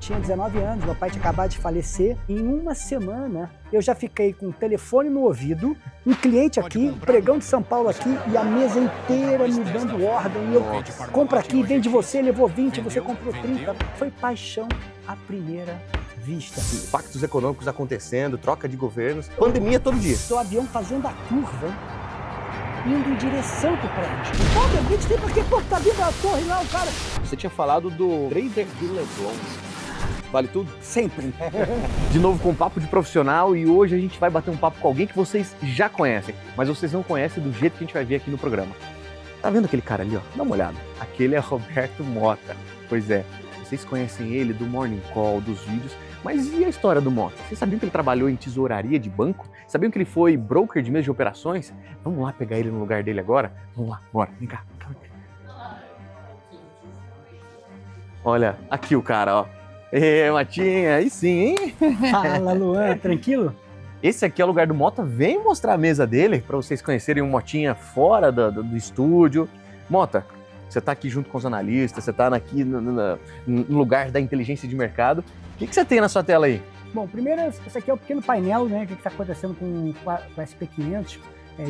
Tinha 19 anos, meu pai tinha acabado de falecer. Em uma semana, eu já fiquei com o telefone no ouvido, um cliente aqui, um pregão de São Paulo aqui, e a mesa inteira me dando ordem. E eu compro aqui, vende você, levou 20, você comprou 30. Foi paixão à primeira vista. Impactos econômicos acontecendo, troca de governos, pandemia todo dia. O avião fazendo a curva, indo em direção pro prédio. Pô, meu Deus, tem porque tá vindo a torre lá, o cara. Você tinha falado do trader de Leblon. Vale tudo? Sempre. De novo com um papo de profissional e hoje a gente vai bater um papo com alguém que vocês já conhecem, mas vocês não conhecem do jeito que a gente vai ver aqui no programa. Tá vendo aquele cara ali, ó? Dá uma olhada. Aquele é Roberto Mota. Pois é, vocês conhecem ele do Morning Call, dos vídeos, mas e a história do Mota? Vocês sabiam que ele trabalhou em tesouraria de banco? Sabiam que ele foi broker de mesa de operações? Vamos lá pegar ele no lugar dele agora? Vamos lá, bora, vem cá. Olha, aqui o cara, ó. Motinha, aí sim, hein? Fala, Luan, tranquilo? Esse aqui é o lugar do Mota. Vem mostrar a mesa dele para vocês conhecerem o Motinha fora do estúdio. Mota, você está aqui junto com os analistas, você está aqui no lugar da inteligência de mercado. O que você tem na sua tela aí? Bom, primeiro, esse aqui é o pequeno painel, né? O que está acontecendo com o SP500,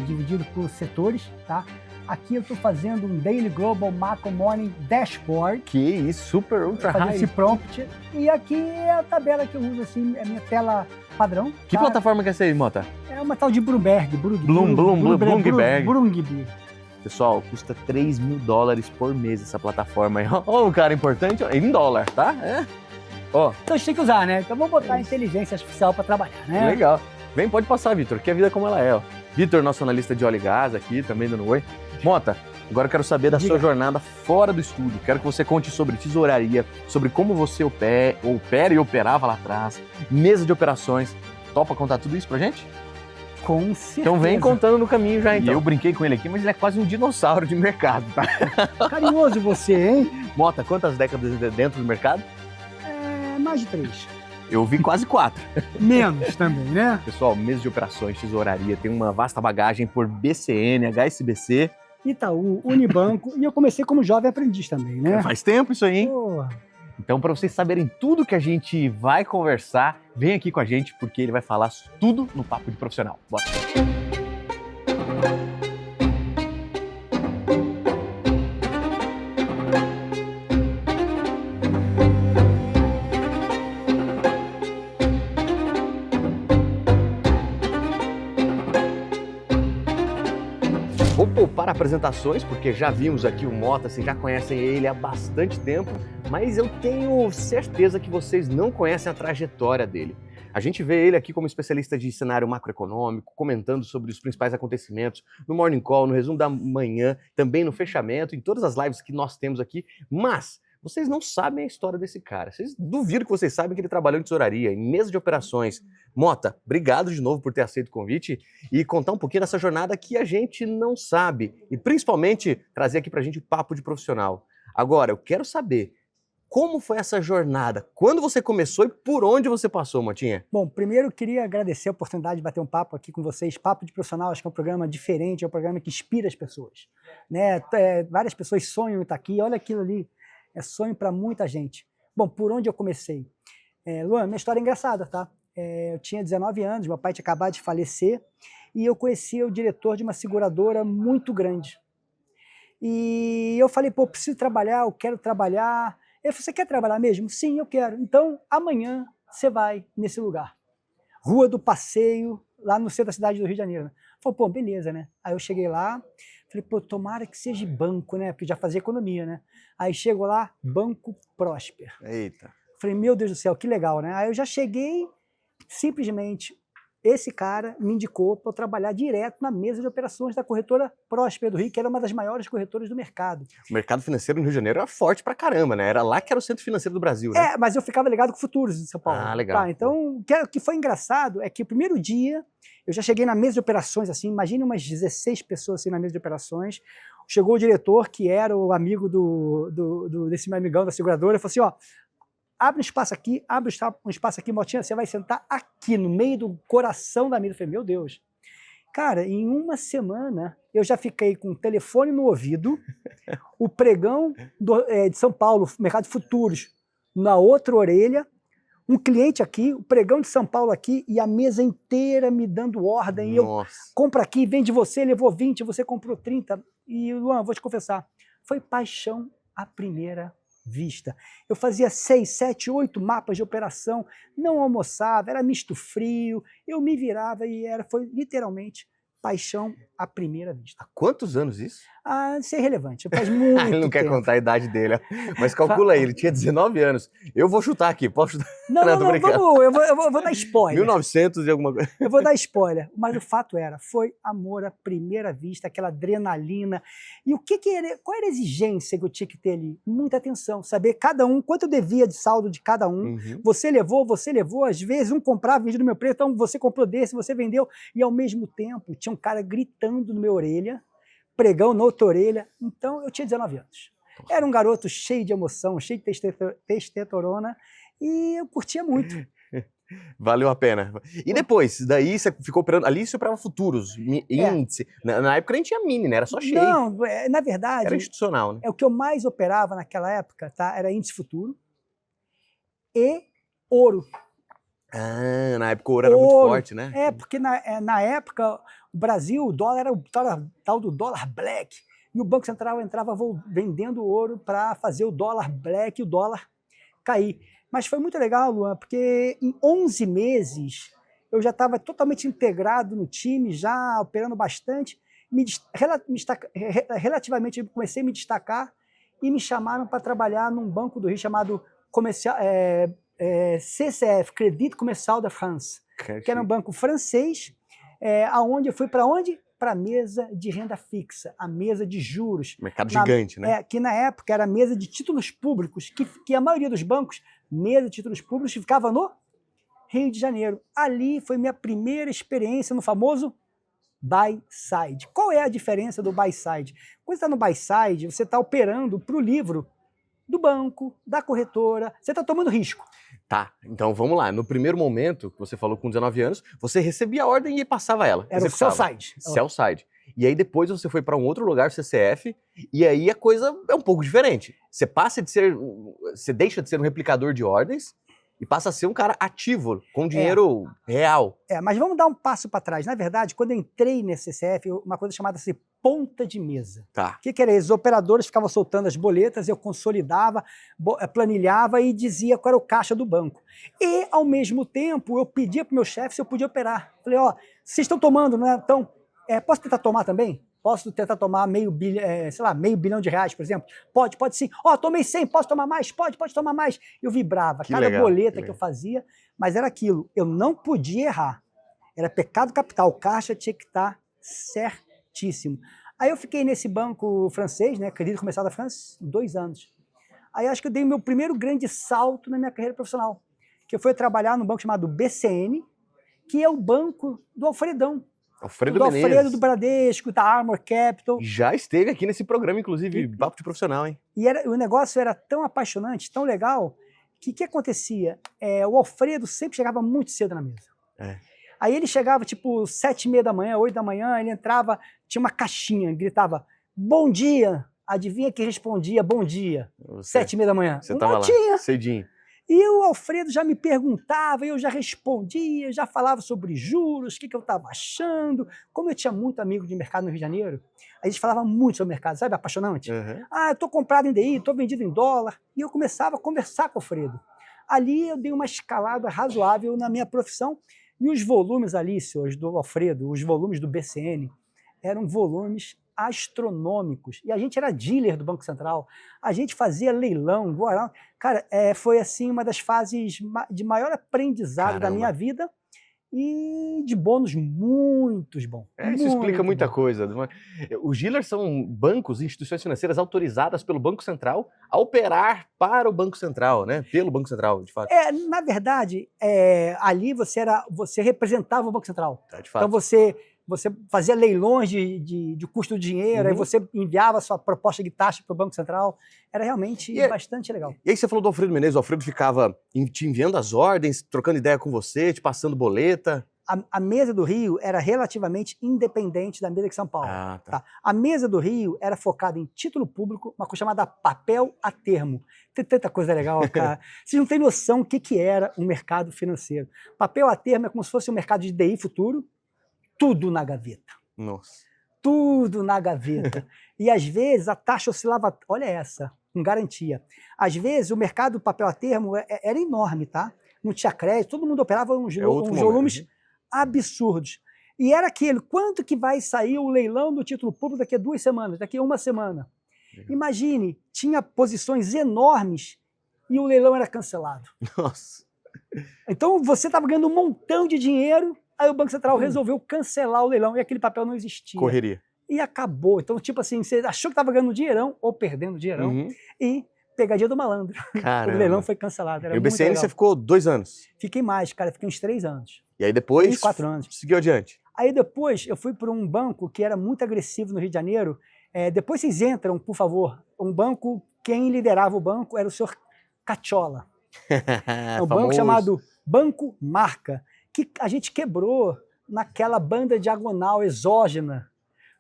dividido por setores, tá? Aqui eu estou fazendo um Daily Global Macro Morning Dashboard. Que isso, super ultra high. Esse prompt. E aqui é a tabela que eu uso, assim, é a minha tela padrão. Que plataforma que é essa aí, Mota? É uma tal de Bloomberg. Bloomberg. Pessoal, custa $3.000 por mês essa plataforma aí. Ó, o cara importante, ó, em dólar, tá? Ó. Então a gente tem que usar, né? Então vamos botar a inteligência artificial para trabalhar, né? Legal. Vem, pode passar, Vitor, que a vida é como ela é, ó. Vitor, nosso analista de óleo e gás aqui, também dando oi. Mota, agora eu quero saber da sua jornada fora do estúdio. Quero que você conte sobre tesouraria, sobre como você opera e operava lá atrás, mesa de operações. Topa contar tudo isso pra gente? Com certeza. Então vem contando no caminho já, então. E eu brinquei com ele aqui, mas ele é quase um dinossauro de mercado, tá? Carinhoso você, hein? Mota, quantas décadas dentro do mercado? Mais de 3. Eu vi quase 4. Menos também, né? Pessoal, mesa de operações, tesouraria, tem uma vasta bagagem por BCN, HSBC... Itaú, Unibanco, e eu comecei como jovem aprendiz também, né? Faz tempo isso aí, hein? Porra. Então, para vocês saberem tudo que a gente vai conversar, vem aqui com a gente, porque ele vai falar tudo no Papo de Profissional. Bora! Vou poupar apresentações, porque já vimos aqui o Mota, vocês já conhecem ele há bastante tempo, mas eu tenho certeza que vocês não conhecem a trajetória dele. A gente vê ele aqui como especialista de cenário macroeconômico, comentando sobre os principais acontecimentos no Morning Call, no resumo da manhã, também no fechamento, em todas as lives que nós temos aqui, mas vocês não sabem a história desse cara. Vocês duvidam que vocês sabem que ele trabalhou em tesouraria, em mesa de operações. Mota, obrigado de novo por ter aceito o convite e contar um pouquinho dessa jornada que a gente não sabe e principalmente trazer aqui pra gente o papo de profissional. Agora, eu quero saber como foi essa jornada, quando você começou e por onde você passou, Motinha? Bom, primeiro eu queria agradecer a oportunidade de bater um papo aqui com vocês. Papo de Profissional, acho que é um programa diferente, é um programa que inspira as pessoas, né? Várias pessoas sonham em estar aqui, olha aquilo ali. É sonho para muita gente. Bom, por onde eu comecei? Luan, minha história é engraçada, tá? Eu tinha 19 anos, meu pai tinha acabado de falecer e eu conhecia o diretor de uma seguradora muito grande. E eu falei, pô, preciso trabalhar, eu quero trabalhar. Ele falou, você quer trabalhar mesmo? Sim, eu quero. Então, amanhã você vai nesse lugar. Rua do Passeio, lá no centro da cidade do Rio de Janeiro. Falei, pô, beleza, né? Aí eu cheguei lá, falei, pô, tomara que seja banco, né? Porque já fazia economia, né? Aí chego lá, Banco Prosper. Eita. Falei, meu Deus do céu, que legal, né? Aí eu já cheguei, simplesmente, esse cara me indicou para eu trabalhar direto na mesa de operações da corretora Prosper do Rio, que era uma das maiores corretoras do mercado. O mercado financeiro no Rio de Janeiro era forte pra caramba, né? Era lá que era o centro financeiro do Brasil, né? Mas eu ficava ligado com futuros de São Paulo. Ah, legal. Tá, então, o que foi engraçado é que o primeiro dia, eu já cheguei na mesa de operações, assim, imagine umas 16 pessoas assim na mesa de operações. Chegou o diretor, que era o amigo desse meu amigão da seguradora, e falou assim, ó, abre um espaço aqui, Motinha, você vai sentar aqui, no meio do coração da mesa. Eu falei, meu Deus. Cara, em uma semana, eu já fiquei com o telefone no ouvido, o pregão de São Paulo, Mercado de Futuros, na outra orelha, um cliente aqui, o pregão de São Paulo aqui, e a mesa inteira me dando ordem. E eu compro aqui, vende você, levou 20, você comprou 30. E, Luan, vou te confessar, foi paixão à primeira vista. Eu fazia 6, 7, 8 mapas de operação, não almoçava, era misto frio, eu me virava e foi literalmente paixão à primeira vista. Há quantos anos isso? Ah, isso é irrelevante, faz muito tempo. Ele não quer contar a idade dele, mas calcula aí, ele tinha 19 anos. Eu vou chutar aqui, posso chutar? Não, eu vou dar spoiler. 1900 e alguma coisa. Eu vou dar spoiler, mas o fato foi amor à primeira vista, aquela adrenalina. E qual era a exigência que eu tinha que ter ali? Muita atenção, saber cada um, quanto eu devia de saldo de cada um. Uhum. Você levou, às vezes um comprava, vendia no meu preço, então você comprou desse, você vendeu, e ao mesmo tempo tinha um cara gritando na minha orelha, pregão na outra orelha. Então eu tinha 19 anos. Era um garoto cheio de emoção, cheio de testosterona, e eu curtia muito. Valeu a pena. E depois, daí você ficou operando, ali você operava futuros, índice. Na época nem tinha mini, né? Era só cheio. Não, na verdade... Era institucional, né? O que eu mais operava naquela época, tá? Era índice futuro e ouro. Ah, na época o ouro era muito forte, né? Porque na época o Brasil, o dólar era o tal do dólar black. E o Banco Central entrava vendendo ouro para fazer o dólar black e o dólar cair. Mas foi muito legal, Luan, porque em 11 meses eu já estava totalmente integrado no time, já operando bastante. Relativamente comecei a me destacar e me chamaram para trabalhar num banco do Rio chamado CCF, Crédit Commercial de France, que era um banco francês, aonde eu fui para onde? Para a mesa de renda fixa, a mesa de juros. Mercado gigante, né? Que na época era a mesa de títulos públicos, que a maioria dos bancos, mesa de títulos públicos, ficava no Rio de Janeiro. Ali foi minha primeira experiência no famoso buy side. Qual é a diferença do buy side? Quando você está no buy side, você está operando para o livro do banco, da corretora, você está tomando risco. Tá, então vamos lá. No primeiro momento, que você falou com 19 anos, você recebia a ordem e passava ela. Era o sell side. Sell side. E aí depois você foi para um outro lugar, CCF, e aí a coisa é um pouco diferente. Você deixa de ser um replicador de ordens e passa a ser um cara ativo, com dinheiro real. Mas vamos dar um passo para trás. Na verdade, quando eu entrei nesse CCF, uma coisa chamada ponta de mesa. Tá. O que era isso? Os operadores ficavam soltando as boletas, eu consolidava, planilhava e dizia qual era o caixa do banco. E, ao mesmo tempo, eu pedia para o meu chefe se eu podia operar. Falei, vocês estão tomando, né? Então, posso tentar tomar também? Posso tentar tomar meio bilhão de reais, por exemplo? Pode sim. Tomei 100, posso tomar mais? Pode tomar mais. Eu vibrava, cada boleta que eu fazia, mas era aquilo, eu não podia errar. Era pecado capital, o caixa tinha que estar certíssimo. Aí eu fiquei nesse banco francês, né, Crédit Commercial da France, 2 anos. Aí acho que eu dei o meu primeiro grande salto na minha carreira profissional, que foi trabalhar num banco chamado BCN, que é o banco do Alfredão. Alfredo do Bradesco, da Armor Capital. Já esteve aqui nesse programa, inclusive, papo de profissional, hein? E o negócio era tão apaixonante, tão legal, que acontecia? O Alfredo sempre chegava muito cedo na mesa. Aí ele chegava tipo 7h30 da manhã, 8 da manhã, ele entrava, tinha uma caixinha, gritava, bom dia. Adivinha quem respondia bom dia? 7h30 da manhã. Você estava lá, cedinho. E o Alfredo já me perguntava, eu já respondia, já falava sobre juros, o que eu estava achando. Como eu tinha muito amigo de mercado no Rio de Janeiro, a gente falava muito sobre o mercado, sabe, apaixonante? Uhum. Eu estou comprado em DI, estou vendido em dólar. E eu começava a conversar com o Alfredo. Ali eu dei uma escalada razoável na minha profissão. E os volumes ali, senhores, do Alfredo, os volumes do BCN, eram volumes astronômicos. E a gente era dealer do Banco Central, a gente fazia leilão, cara, foi assim uma das fases de maior aprendizado da minha vida e de bônus muito bom. Isso explica muita coisa. Os dealers são bancos, instituições financeiras autorizadas pelo Banco Central a operar para o Banco Central, né? Pelo Banco Central, de fato. Na verdade, ali você representava o Banco Central. De fato. Então você fazia leilões de custo do dinheiro, aí você enviava a sua proposta de taxa para o Banco Central. Era realmente bastante legal. E aí você falou do Alfredo Menezes, o Alfredo ficava te enviando as ordens, trocando ideia com você, te passando boleta? a mesa do Rio era relativamente independente da mesa de São Paulo. Ah, tá. Tá? A mesa do Rio era focada em título público, uma coisa chamada papel a termo. Tem tanta coisa legal, cara. Vocês não têm noção o que era um mercado financeiro. Papel a termo é como se fosse um mercado de DI futuro, tudo na gaveta. Nossa. Tudo na gaveta. E às vezes a taxa oscilava, olha essa, com garantia. Às vezes o mercado do papel a termo era enorme, tá? Não tinha crédito, todo mundo operava uns volumes absurdos. E era aquele, quanto que vai sair o leilão do título público daqui a 2 semanas, daqui a 1 semana? Imagine, tinha posições enormes e o leilão era cancelado. Nossa. Então você estava ganhando um montão de dinheiro, aí o Banco Central resolveu cancelar o leilão e aquele papel não existia. Correria. E acabou. Então, tipo assim, você achou que estava ganhando dinheirão ou perdendo dinheirão e pegadinha do malandro. Caramba. O leilão foi cancelado. Era e o BCN muito você ficou 2 anos? Fiquei mais, cara. Fiquei uns 3 anos. E aí depois 3, 4 anos. Seguiu adiante? Aí depois eu fui para um banco que era muito agressivo no Rio de Janeiro. Depois vocês entram, por favor. Um banco, quem liderava o banco era o senhor Cacciola. Um banco chamado Banco Marca, que a gente quebrou naquela banda diagonal exógena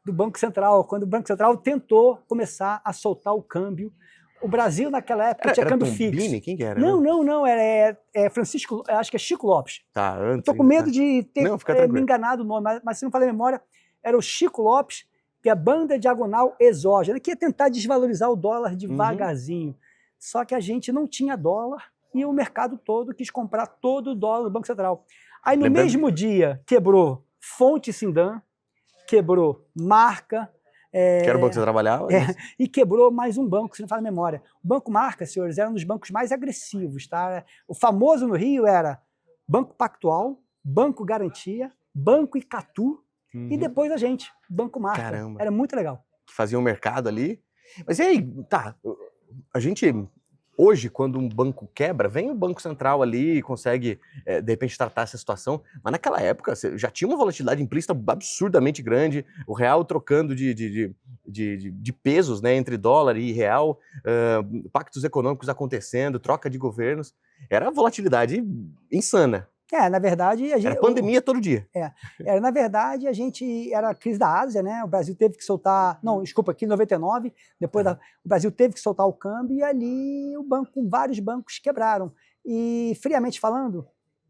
do Banco Central, quando o Banco Central tentou começar a soltar o câmbio. O Brasil, naquela época, tinha câmbio Tombini? fixo. Quem que era? Não. Era Francisco, acho que é Chico Lopes. Tá, antes. Estou com medo de ter me enganado o nome, mas se não falei a memória, era o Chico Lopes, que é a banda diagonal exógena, que ia tentar desvalorizar o dólar devagarzinho. Só que a gente não tinha dólar e o mercado todo quis comprar todo o dólar do Banco Central. Aí no mesmo dia quebrou Fonte Sindan, quebrou Marca. Que era o banco que você trabalhava? E quebrou mais um banco, se não fala a memória. O Banco Marca, senhores, era um dos bancos mais agressivos. Tá? O famoso no Rio era Banco Pactual, Banco Garantia, Banco Icatu e depois a gente, Banco Marca. Caramba. Era muito legal. Que fazia um mercado ali. Mas e aí, tá, a gente... Hoje, quando um banco quebra, vem o Banco Central ali e consegue, de repente, tratar essa situação. Mas naquela época, já tinha uma volatilidade implícita absurdamente grande, o real trocando de pesos, né, entre dólar e real, pactos econômicos acontecendo, troca de governos. Era volatilidade insana. Na verdade... Era pandemia todo dia. Na verdade, a gente... Era a crise da Ásia, né? O Brasil teve que soltar... Não, desculpa, aqui em 99, depois o Brasil teve que soltar o câmbio e ali vários bancos quebraram. E, friamente falando,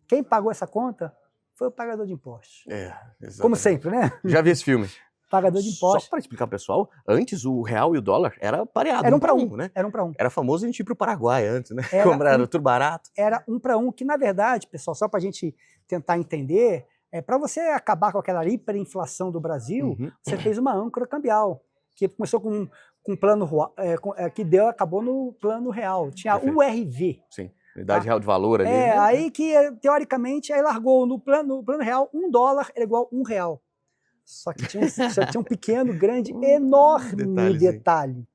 quem pagou essa conta foi o pagador de impostos. Exatamente. Como sempre, né? Já vi esse filme. Pagador de impostos. Só para explicar pro pessoal, antes o real e o dólar era pareado. Era 1 para 1, né? Era 1 para 1. Era famoso a gente ir pro Paraguai antes, né? Como era tudo barato. Era 1 para 1, que na verdade, pessoal, só para a gente tentar entender, para você acabar com aquela hiperinflação do Brasil, você fez uma âncora cambial, que começou com um plano que acabou no plano real. Tinha a URV. Sim. Unidade real de valor ali. Aí que, teoricamente, aí largou no plano real, $1 era igual a R$1. Só que tinha um pequeno, grande, enorme detalhe.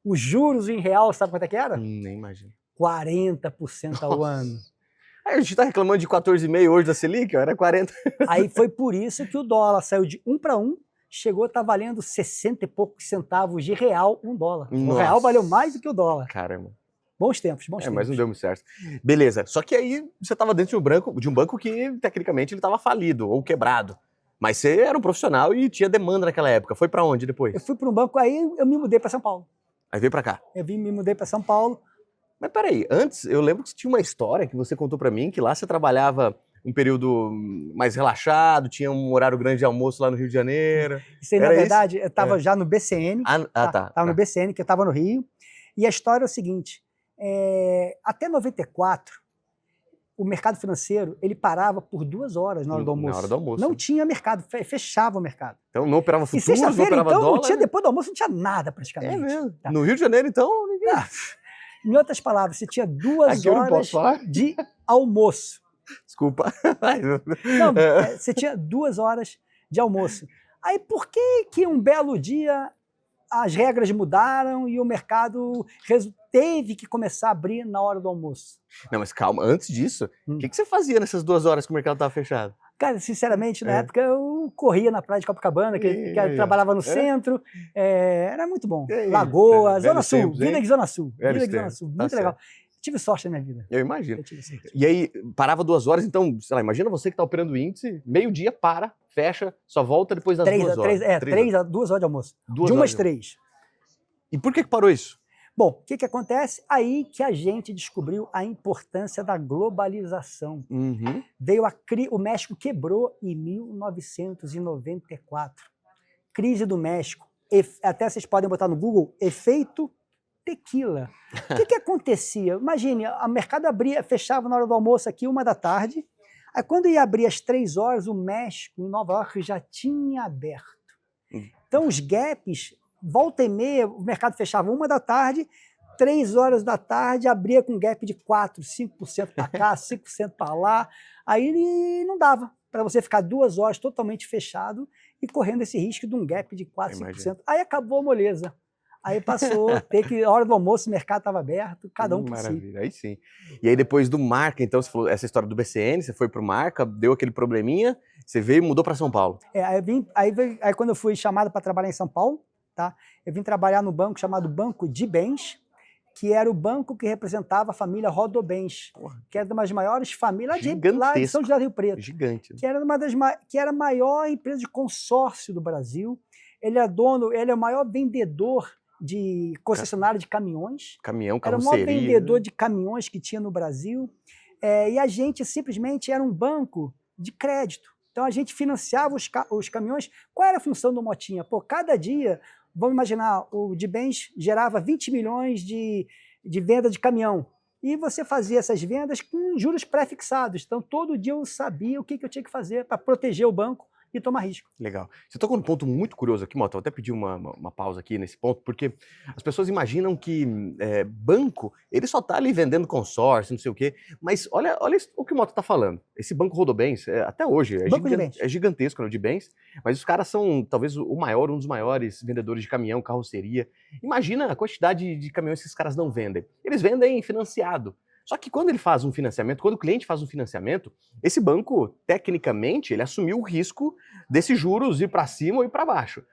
Os juros em real, sabe quanto é que era? Nem imagino. 40% ao ano. Aí a gente tá reclamando de 14,5 hoje da Selic, era 40. Aí foi por isso que o dólar saiu de 1 para 1, chegou a estar valendo 60 e poucos centavos de real $1. Nossa. O real valeu mais do que o dólar. Caramba. Bons tempos, bons tempos. Mas não deu muito certo. Beleza, só que aí você estava dentro de um banco que, tecnicamente, ele estava falido ou quebrado. Mas você era um profissional e tinha demanda naquela época. Foi para onde depois? Eu fui para um banco, aí eu me mudei para São Paulo. Aí veio para cá? Me mudei para São Paulo. Mas peraí, antes eu lembro que tinha uma história que você contou para mim, que lá você trabalhava um período mais relaxado, tinha um horário grande de almoço lá no Rio de Janeiro. Isso aí, na verdade, eu estava já no BCN. Estava no BCN, que eu estava no Rio. E a história é o seguinte, até 94, o mercado financeiro, ele parava por 2 horas na hora do almoço. Na hora do almoço. Não tinha mercado, fechava o mercado. Então não operava futuros, não operava dólar. Não tinha, depois do almoço não tinha nada praticamente. É mesmo? Tá. No Rio de Janeiro, então... Em outras palavras, você tinha 2 horas de almoço. Desculpa. Não, você tinha 2 horas de almoço. Aí por que um belo dia as regras mudaram e o mercado teve que começar a abrir na hora do almoço? Não, mas calma, antes disso, o que você fazia nessas 2 horas que o mercado estava fechado? Cara, sinceramente, na época eu corria na praia de Copacabana, que eu trabalhava no centro, era muito bom. Lagoa, Zona Sul, vida de Zona Sul, muito legal. Tive sorte na minha vida. Eu imagino. Eu tive sorte. E aí, parava 2 horas, então, sei lá, imagina você que está operando o índice, meio-dia, para, fecha, só volta depois das 2 horas. 2 horas de almoço. 2 de 1 horas às 3. E por que parou isso? Bom, o que acontece? Aí que a gente descobriu a importância da globalização. Uhum. O México quebrou em 1994. Crise do México. Até vocês podem botar no Google, efeito tequila. O que acontecia? Imagine, o mercado fechava na hora do almoço aqui, 1 da tarde. Aí quando ia abrir às 3 horas, o México, em Nova York, já tinha aberto. Então os gaps, volta e meia, o mercado fechava 1 da tarde, 3 horas da tarde, abria com gap de 4%, 5% para cá, 5% para lá. Aí não dava para você ficar 2 horas totalmente fechado e correndo esse risco de um gap de 4%, 5%. Aí acabou a moleza. Aí passou, a hora do almoço, o mercado estava aberto, cada um por si. Maravilha, aí sim. E aí depois do Marca, então, você falou essa história do BCN, você foi pro Marca, deu aquele probleminha, você veio e mudou para São Paulo. Aí quando eu fui chamado para trabalhar em São Paulo, tá? Eu vim trabalhar no banco chamado Banco de Bens, que era o banco que representava a família Rodobens, que era uma das maiores famílias lá de São José do Rio Preto. Gigante. Que era a maior empresa de consórcio do Brasil. Ele é o maior vendedor de concessionária de caminhões. Caminhão, era o maior vendedor de caminhões que tinha no Brasil. E a gente simplesmente era um banco de crédito. Então a gente financiava os caminhões. Qual era a função do Motinha? Cada dia, vamos imaginar, o de bens gerava 20 milhões de venda de caminhão. E você fazia essas vendas com juros pré-fixados. Então todo dia eu sabia o que eu tinha que fazer para proteger o banco e tomar risco. Legal. Você tocou num ponto muito curioso aqui, Mota, eu até pedi uma pausa aqui nesse ponto, porque as pessoas imaginam que banco, ele só está ali vendendo consórcio, não sei o quê, mas olha o que o Mota está falando. Esse Banco Rodobens, até hoje, é gigantesco, né, de bens, mas os caras são talvez um dos maiores vendedores de caminhão, carroceria. Imagina a quantidade de caminhões que esses caras não vendem. Eles vendem financiado. Só que quando ele faz um financiamento, quando o cliente faz um financiamento, esse banco, tecnicamente, ele assumiu o risco desses juros ir para cima ou ir para baixo. O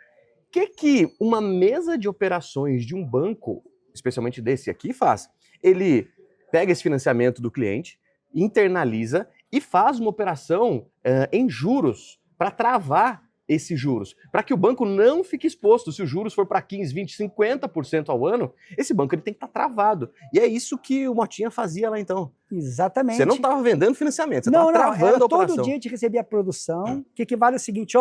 que uma mesa de operações de um banco, especialmente desse aqui, faz? Ele pega esse financiamento do cliente, internaliza e faz uma operação em juros para travar esses juros, para que o banco não fique exposto. Se os juros for para 15%, 20%, 50% ao ano, esse banco ele tem que estar travado. E é isso que o Motinha fazia lá então. Exatamente. Você não estava vendendo financiamento, você estava travando a operação. Todo dia a gente recebia a produção, que equivale ao seguinte,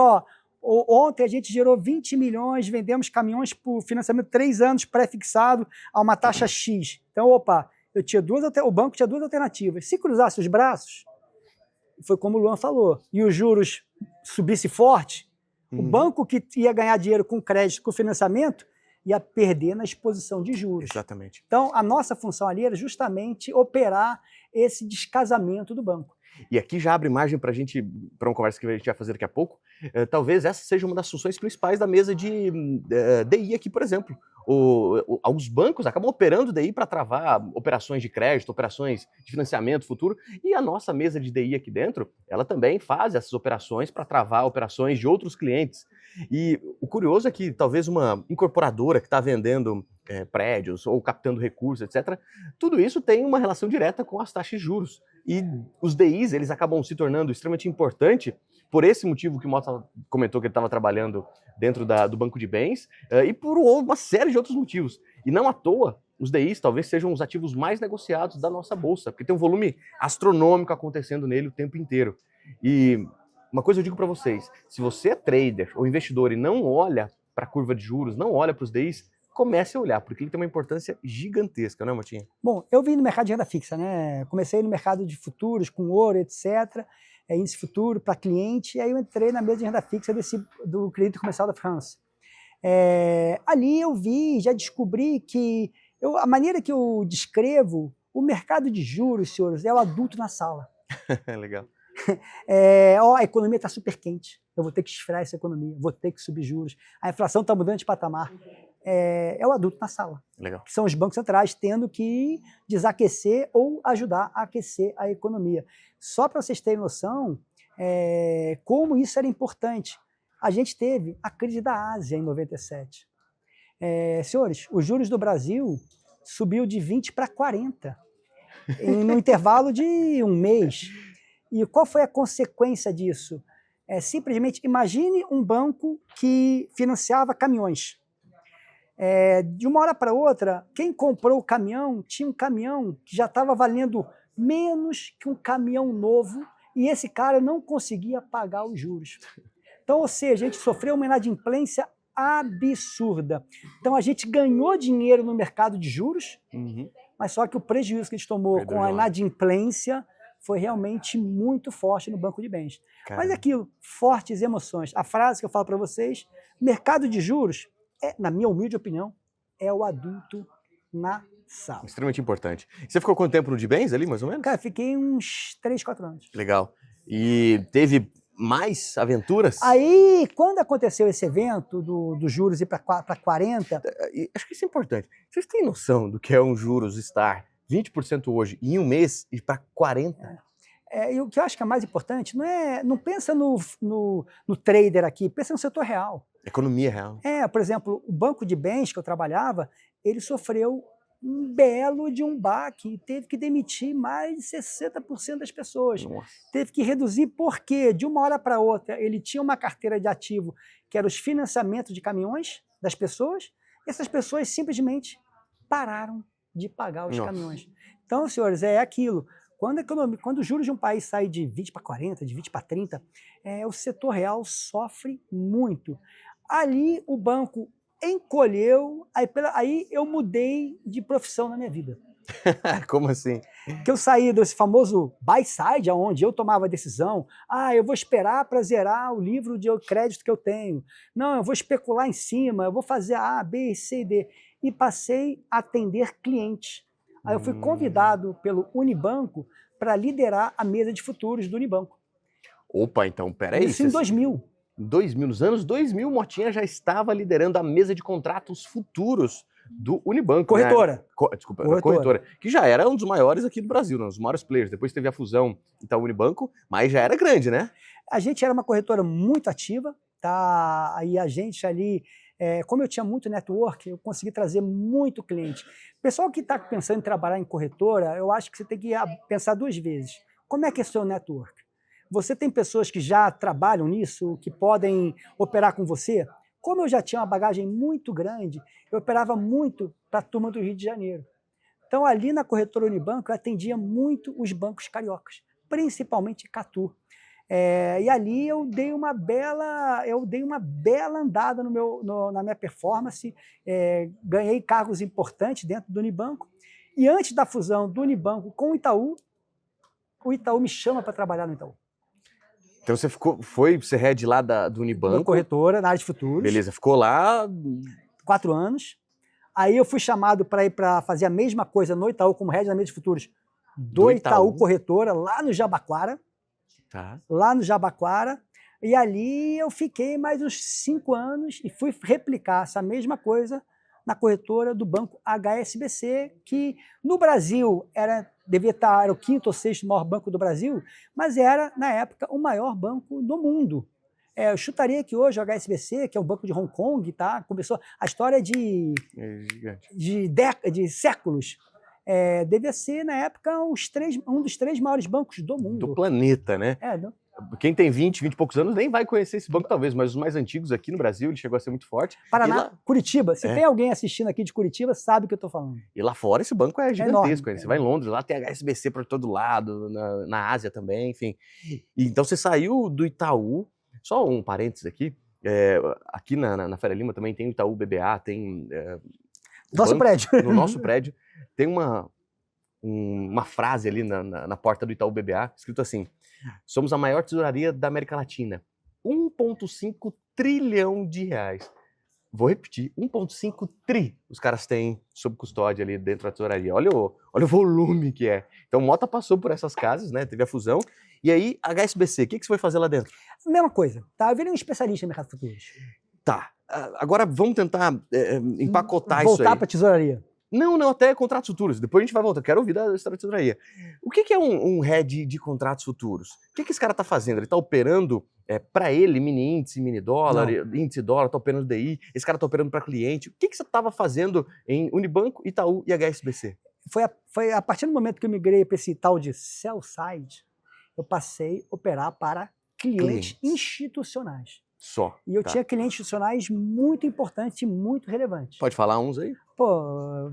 ontem a gente gerou 20 milhões, vendemos caminhões por financiamento 3 anos pré-fixado a uma taxa X. Então, o banco tinha 2 alternativas. Se cruzasse os braços, foi como o Luan falou, e os juros subisse forte, o banco que ia ganhar dinheiro com crédito, com financiamento, ia perder na exposição de juros. Exatamente. Então, a nossa função ali era justamente operar esse descasamento do banco. E aqui já abre margem para uma conversa que a gente vai fazer daqui a pouco. Talvez essa seja uma das funções principais da mesa de DI aqui, por exemplo. Alguns bancos acabam operando DI para travar operações de crédito, operações de financiamento futuro, e a nossa mesa de DI aqui dentro, ela também faz essas operações para travar operações de outros clientes. E o curioso é que talvez uma incorporadora que está vendendo prédios ou captando recursos, etc., tudo isso tem uma relação direta com as taxas de juros. E os DIs, eles acabam se tornando extremamente importantes por esse motivo que o Mota comentou que ele estava trabalhando dentro do banco de bens e por uma série de outros motivos. E não à toa, os DIs talvez sejam os ativos mais negociados da nossa bolsa, porque tem um volume astronômico acontecendo nele o tempo inteiro. E uma coisa eu digo para vocês, se você é trader ou investidor e não olha para a curva de juros, não olha para os DIs, comece a olhar, porque ele tem uma importância gigantesca, né, Motinha? Bom, eu vim no mercado de renda fixa, né? Comecei no mercado de futuros, com ouro, etc., índice futuro para cliente, e aí eu entrei na mesa de renda fixa do Crédit Comercial da França. Ali eu já descobri que, a maneira que eu descrevo, o mercado de juros, senhores, é o adulto na sala. Legal. A economia está super quente, eu vou ter que esfriar essa economia, vou ter que subir juros, a inflação está mudando de patamar. É o adulto na sala. Legal. Que são os bancos centrais tendo que desaquecer ou ajudar a aquecer a economia. Só para vocês terem noção como isso era importante. A gente teve a crise da Ásia em 97. Senhores, os juros do Brasil subiu de 20 para 40. no intervalo de um mês. E qual foi a consequência disso? Simplesmente, imagine um banco que financiava caminhões. De uma hora para outra, quem comprou o caminhão tinha um caminhão que já estava valendo menos que um caminhão novo e esse cara não conseguia pagar os juros. Então, ou seja, a gente sofreu uma inadimplência absurda. Então, a gente ganhou dinheiro no mercado de juros, mas só que o prejuízo que a gente tomou com a inadimplência foi realmente muito forte no banco de bens. Mas é aquilo, fortes emoções. A frase que eu falo para vocês, mercado de juros, na minha humilde opinião, é o adulto na sala. Extremamente importante. Você ficou quanto tempo no de bens ali, mais ou menos? Cara, fiquei uns 3, 4 anos. Legal. E teve mais aventuras? Aí, quando aconteceu esse evento dos juros ir para 40... Acho que isso é importante. Vocês têm noção do que é um juros estar 20% hoje e em um mês ir para 40%? E o que eu acho que é mais importante não pensa no trader aqui, pensa no setor real. Economia real. Por exemplo, o banco de bens que eu trabalhava, ele sofreu um belo de um baque, teve que demitir mais de 60% das pessoas. Nossa. Teve que reduzir porque, de uma hora para outra, ele tinha uma carteira de ativo que era os financiamentos de caminhões das pessoas, e essas pessoas simplesmente pararam de pagar os caminhões. Então, senhores, é aquilo. Quando os juros de um país saem de 20 para 40, de 20 para 30, o setor real sofre muito. Ali o banco encolheu, aí eu mudei de profissão na minha vida. Como assim? Que eu saí desse famoso buy side, onde eu tomava a decisão, eu vou esperar para zerar o livro de crédito que eu tenho. Não, eu vou especular em cima, eu vou fazer A, B, C, D. E passei a atender clientes. Aí eu fui convidado pelo Unibanco para liderar a mesa de futuros do Unibanco. Opa, então, peraí. Isso em 2000. Nos anos 2000, Motinha já estava liderando a mesa de contratos futuros do Unibanco. Corretora. Né? Corretora. Que já era um dos maiores aqui do Brasil, né? Um dos maiores players. Depois teve a fusão Itaú Unibanco, mas já era grande, né? A gente era uma corretora muito ativa, tá? Aí a gente ali, como eu tinha muito network, eu consegui trazer muito cliente. Pessoal que está pensando em trabalhar em corretora, eu acho que você tem que pensar 2 vezes. Como é que é o seu network? Você tem pessoas que já trabalham nisso, que podem operar com você? Como eu já tinha uma bagagem muito grande, eu operava muito para a turma do Rio de Janeiro. Então, ali na corretora Unibanco, eu atendia muito os bancos cariocas, principalmente Catu. E ali eu dei uma bela andada na minha performance, ganhei cargos importantes dentro do Unibanco. E antes da fusão do Unibanco com o Itaú me chama para trabalhar no Itaú. Então você foi ser head lá do Unibanco. Na corretora, na área de futuros. Beleza, ficou lá 4 anos. Aí eu fui chamado para ir para fazer a mesma coisa no Itaú como head na mesa de futuros do Itaú Corretora, lá no Jabaquara. Tá. Lá no Jabaquara. E ali eu fiquei mais uns 5 anos e fui replicar essa mesma coisa na corretora do banco HSBC, que no Brasil era o 5º ou 6º maior banco do Brasil, mas era, na época, o maior banco do mundo. Eu chutaria que hoje o HSBC, que é um banco de Hong Kong, tá? Começou a história de séculos. Devia ser, na época, um dos 3 maiores bancos do mundo. Do planeta, né? Quem tem 20 e poucos anos nem vai conhecer esse banco, talvez, mas os mais antigos aqui no Brasil, ele chegou a ser muito forte. Paraná, Curitiba. Se tem alguém assistindo aqui de Curitiba, sabe o que eu estou falando. E lá fora esse banco é gigantesco. Enorme, Você vai em Londres, lá tem HSBC por todo lado, na Ásia também, enfim. Então você saiu do Itaú, só um parênteses aqui, aqui na Faria Lima também tem o Itaú BBA, tem... prédio. No nosso prédio tem uma frase ali na porta do Itaú BBA, escrito assim: somos a maior tesouraria da América Latina. 1,5 trilhão de reais. Vou repetir, 1,5 tri os caras têm sob custódia ali dentro da tesouraria. Olha o volume que é. Então, Mota passou por essas casas, né? Teve a fusão. E aí, HSBC, o que você foi fazer lá dentro? Mesma coisa, tá? Eu virei um especialista em mercado futuros. Tá. Agora vamos tentar empacotar isso aí. Voltar para a tesouraria. Não, até contratos futuros. Depois a gente vai voltar. Quero ouvir da história da tesouraria. O que é um head de contratos futuros? O que esse cara está fazendo? Ele está operando para ele, mini índice, mini dólar, índice dólar, está operando DI. Esse cara está operando para cliente. O que você estava fazendo em Unibanco, Itaú e HSBC? foi a partir do momento que eu migrei para esse tal de sell side, eu passei a operar para clientes institucionais. Só. E eu tinha clientes institucionais muito importantes e muito relevantes. Pode falar uns aí? Pô,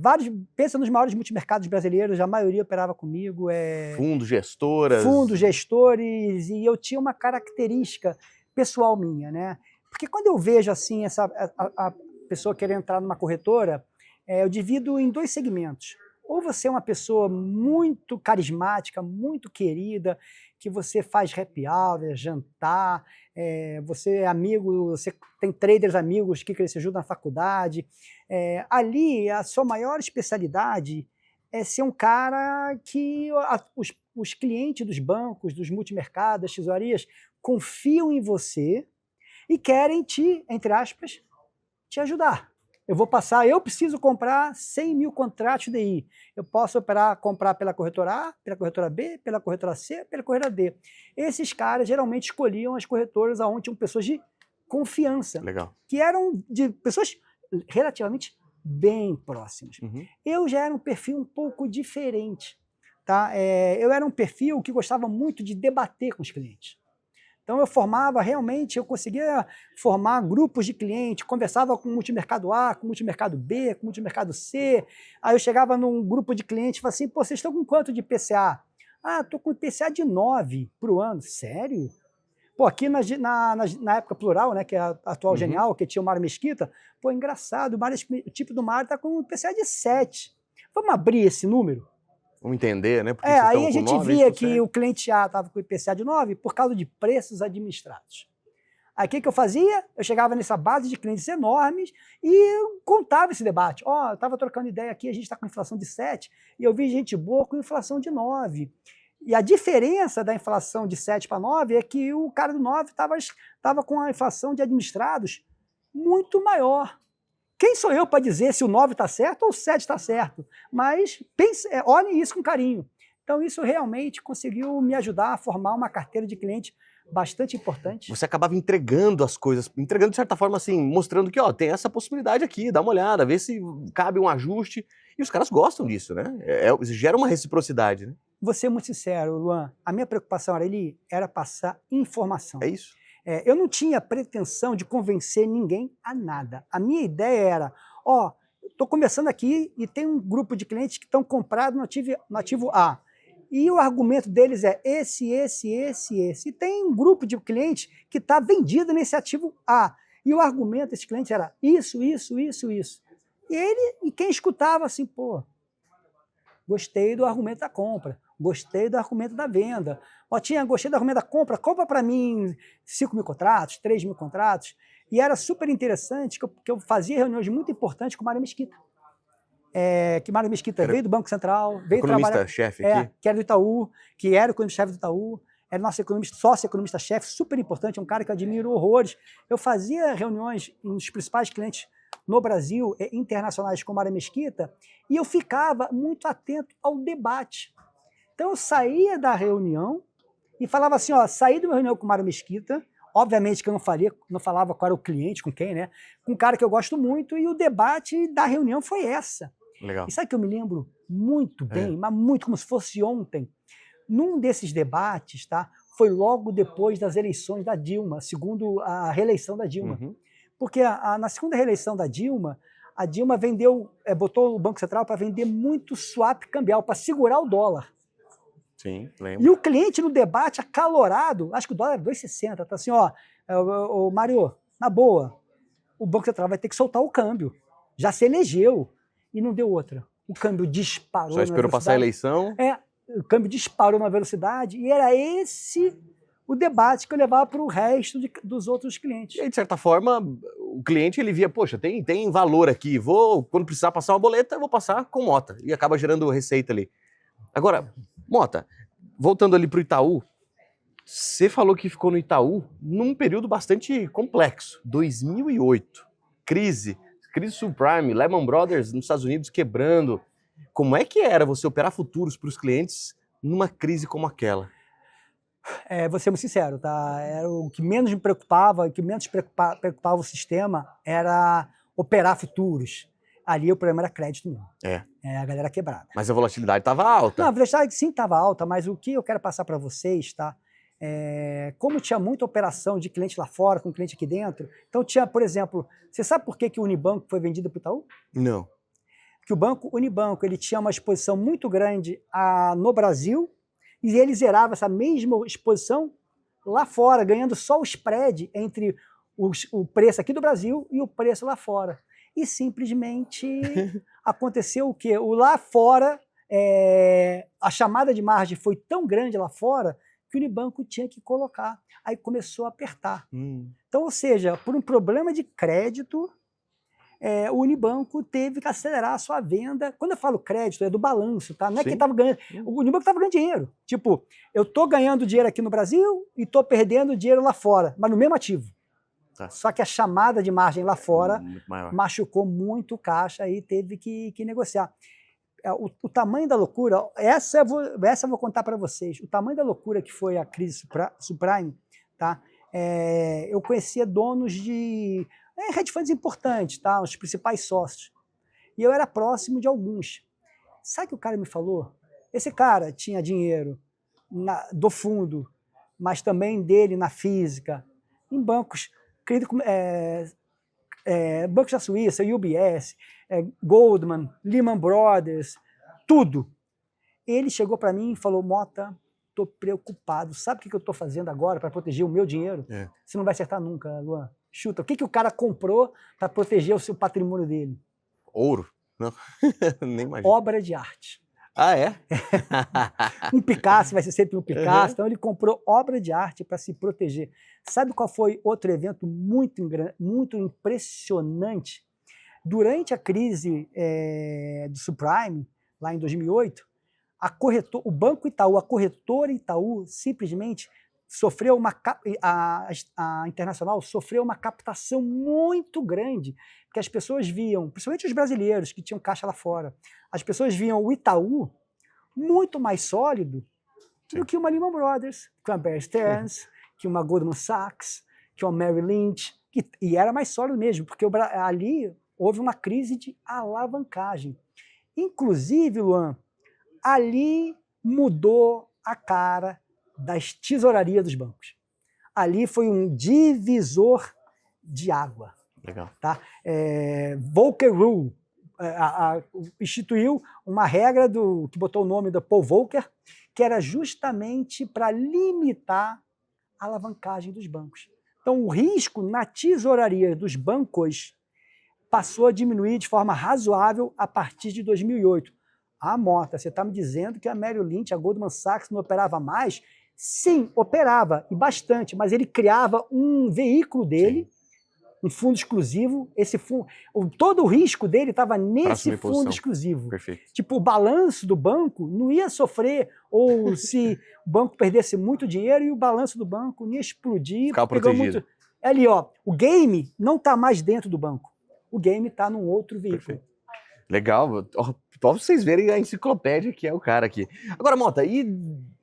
pensa nos maiores multimercados brasileiros, a maioria operava comigo. Fundos, gestoras. Fundos, gestores, e eu tinha uma característica pessoal minha, né? Porque quando eu vejo assim a pessoa querer entrar numa corretora, eu divido em 2 segmentos. Ou você é uma pessoa muito carismática, muito querida, que você faz happy hour, jantar, você é amigo, você tem traders amigos que se ajudam na faculdade. Ali, a sua maior especialidade é ser um cara que os clientes dos bancos, dos multimercados, das tesourarias, confiam em você e querem entre aspas, te ajudar. Eu preciso comprar 100 mil contratos DI. Eu posso comprar pela corretora A, pela corretora B, pela corretora C, pela corretora D. Esses caras geralmente escolhiam as corretoras onde tinham pessoas de confiança. Legal. Que eram de pessoas relativamente bem próximas. Uhum. Eu já era um perfil um pouco diferente. Tá? Eu era um perfil que gostava muito de debater com os clientes. Então eu conseguia formar grupos de clientes, conversava com o multimercado A, com o multimercado B, com o multimercado C. Aí eu chegava num grupo de clientes e falava assim, pô, vocês estão com quanto de IPCA? Ah, estou com IPCA de 9 para o ano. Sério? Pô, aqui na época Plural, né, que é a atual Genial, que tinha o Mário Mesquita, pô, engraçado, o tipo do Mário está com IPCA de 7. Vamos abrir esse número? Vamos entender, né? Porque aí a gente via que o cliente A estava com o IPCA de 9 por causa de preços administrados. Aí o que eu fazia? Eu chegava nessa base de clientes enormes e contava esse debate. Eu estava trocando ideia aqui, a gente está com inflação de 7 e eu vi gente boa com inflação de 9. E a diferença da inflação de 7 para 9 é que o cara do 9 estava com a inflação de administrados muito maior. Quem sou eu para dizer se o 9 está certo ou o 7 está certo? Mas olhem isso com carinho. Então, isso realmente conseguiu me ajudar a formar uma carteira de cliente bastante importante. Você acabava entregando as coisas, entregando de certa forma assim, mostrando que tem essa possibilidade aqui, dá uma olhada, vê se cabe um ajuste. E os caras gostam disso, né? Gera uma reciprocidade, né? Vou ser muito sincero, Luan, a minha preocupação era passar informação. É isso. Eu não tinha pretensão de convencer ninguém a nada. A minha ideia era, estou conversando aqui e tem um grupo de clientes que estão comprados no ativo A. E o argumento deles é esse. E tem um grupo de clientes que está vendido nesse ativo A. E o argumento desses clientes era isso. E quem escutava assim, pô, gostei do argumento da compra. Gostei do argumento da venda. Gostei do argumento da compra. Compra para mim 5 mil contratos, 3 mil contratos. E era super interessante que eu fazia reuniões muito importantes com o Mário Mesquita. Que Mário Mesquita veio do Banco Central, veio trabalhar... Economista-chefe aqui? Que era do Itaú, que era o economista-chefe do Itaú, era nosso sócio-economista-chefe, super importante, um cara que eu admiro horrores. Eu fazia reuniões nos principais clientes no Brasil, internacionais com o Mário Mesquita, e eu ficava muito atento ao debate. Então eu saía da reunião e falava assim, saí de uma reunião com o Mário Mesquita, obviamente que eu não falava qual era o cliente, com quem, né? Com um cara que eu gosto muito, e o debate da reunião foi essa. Legal. E sabe que eu me lembro muito bem, mas muito como se fosse ontem, num desses debates, tá? Foi logo depois das eleições da Dilma, segundo a reeleição da Dilma. Uhum. Porque na segunda reeleição da Dilma, a Dilma botou o Banco Central para vender muito swap cambial, para segurar o dólar. Sim, lembro. E o cliente no debate acalorado, acho que o dólar é 2,60, tá assim, Mário, na boa, o Banco Central vai ter que soltar o câmbio. Já se elegeu e não deu outra. O câmbio disparou. Só esperou passar a eleição? O câmbio disparou na velocidade e era esse o debate que eu levava para o resto dos outros clientes. E aí, de certa forma, o cliente ele via, poxa, tem valor aqui, quando precisar passar uma boleta, eu vou passar com Mota. E acaba gerando receita ali. Agora, Mota, voltando ali para o Itaú, você falou que ficou no Itaú num período bastante complexo, 2008, crise subprime, Lehman Brothers nos Estados Unidos quebrando. Como é que era você operar futuros para os clientes numa crise como aquela? Vou ser muito sincero, tá? Era o que menos me preocupava, o que menos preocupava o sistema era operar futuros. Ali o problema era crédito mesmo. É. A galera quebrada. Mas a volatilidade estava alta. Não, a volatilidade sim estava alta, mas o que eu quero passar para vocês, tá? Como tinha muita operação de cliente lá fora, com cliente aqui dentro, então tinha, por exemplo, você sabe por que o Unibanco foi vendido para o Itaú? Não. Que o Unibanco ele tinha uma exposição muito grande no Brasil e ele zerava essa mesma exposição lá fora, ganhando só o spread entre o preço aqui do Brasil e o preço lá fora. E simplesmente aconteceu o quê? O lá fora, a chamada de margem foi tão grande lá fora que o Unibanco tinha que colocar. Aí começou a apertar. Então, ou seja, por um problema de crédito, o Unibanco teve que acelerar a sua venda. Quando eu falo crédito, é do balanço, tá? Não é que ele estava ganhando. O Unibanco estava ganhando dinheiro. Tipo, eu estou ganhando dinheiro aqui no Brasil e estou perdendo dinheiro lá fora, mas no mesmo ativo. Tá. Só que a chamada de margem lá fora machucou muito o caixa e teve que negociar. O tamanho da loucura, essa eu vou contar para vocês. O tamanho da loucura que foi a crise subprime, tá? Eu conhecia donos de hedge funds importantes, tá? Os principais sócios. E eu era próximo de alguns. Sabe o que o cara me falou? Esse cara tinha dinheiro do fundo, mas também dele na física, em bancos, bancos da Suíça, UBS, Goldman, Lehman Brothers, tudo. Ele chegou para mim e falou, Mota, estou preocupado. Sabe o que eu estou fazendo agora para proteger o meu dinheiro? Você não vai acertar nunca, Luan. Chuta. O que o cara comprou para proteger o seu patrimônio dele? Ouro? Não, nem imagino. Obra de arte. Ah, é? Um Picasso vai ser sempre um Picasso. Então ele comprou obra de arte para se proteger. Sabe qual foi outro evento muito impressionante? Durante a crise do subprime, lá em 2008, o Banco Itaú, a corretora Itaú, simplesmente sofreu a Internacional sofreu uma captação muito grande, porque as pessoas viam, principalmente os brasileiros que tinham caixa lá fora, as pessoas viam o Itaú muito mais sólido do que uma Lehman Brothers, que uma Bear Stearns, que uma Goldman Sachs, que uma Merrill Lynch, e era mais sólido mesmo, porque ali houve uma crise de alavancagem. Inclusive, Luan, ali mudou a cara das tesourarias dos bancos. Ali foi um divisor de água. Legal. Tá? Volcker Rule instituiu uma regra que botou o nome do Paul Volcker, que era justamente para limitar a alavancagem dos bancos. Então, o risco na tesouraria dos bancos passou a diminuir de forma razoável a partir de 2008. Mota, você está me dizendo que a Merrill Lynch, a Goldman Sachs não operava mais? Sim, operava, e bastante, mas ele criava um veículo dele, um fundo exclusivo. Esse fundo, todo o risco dele estava nesse fundo exclusivo. Perfeito. Tipo, o balanço do banco não ia sofrer, ou se o banco perdesse muito dinheiro e o balanço do banco não ia explodir. Ficava protegido. Ali, ó, o game não está mais dentro do banco. O game está num outro veículo. Perfeito. Legal. Para vocês verem a enciclopédia que é o cara aqui. Agora, Mota, e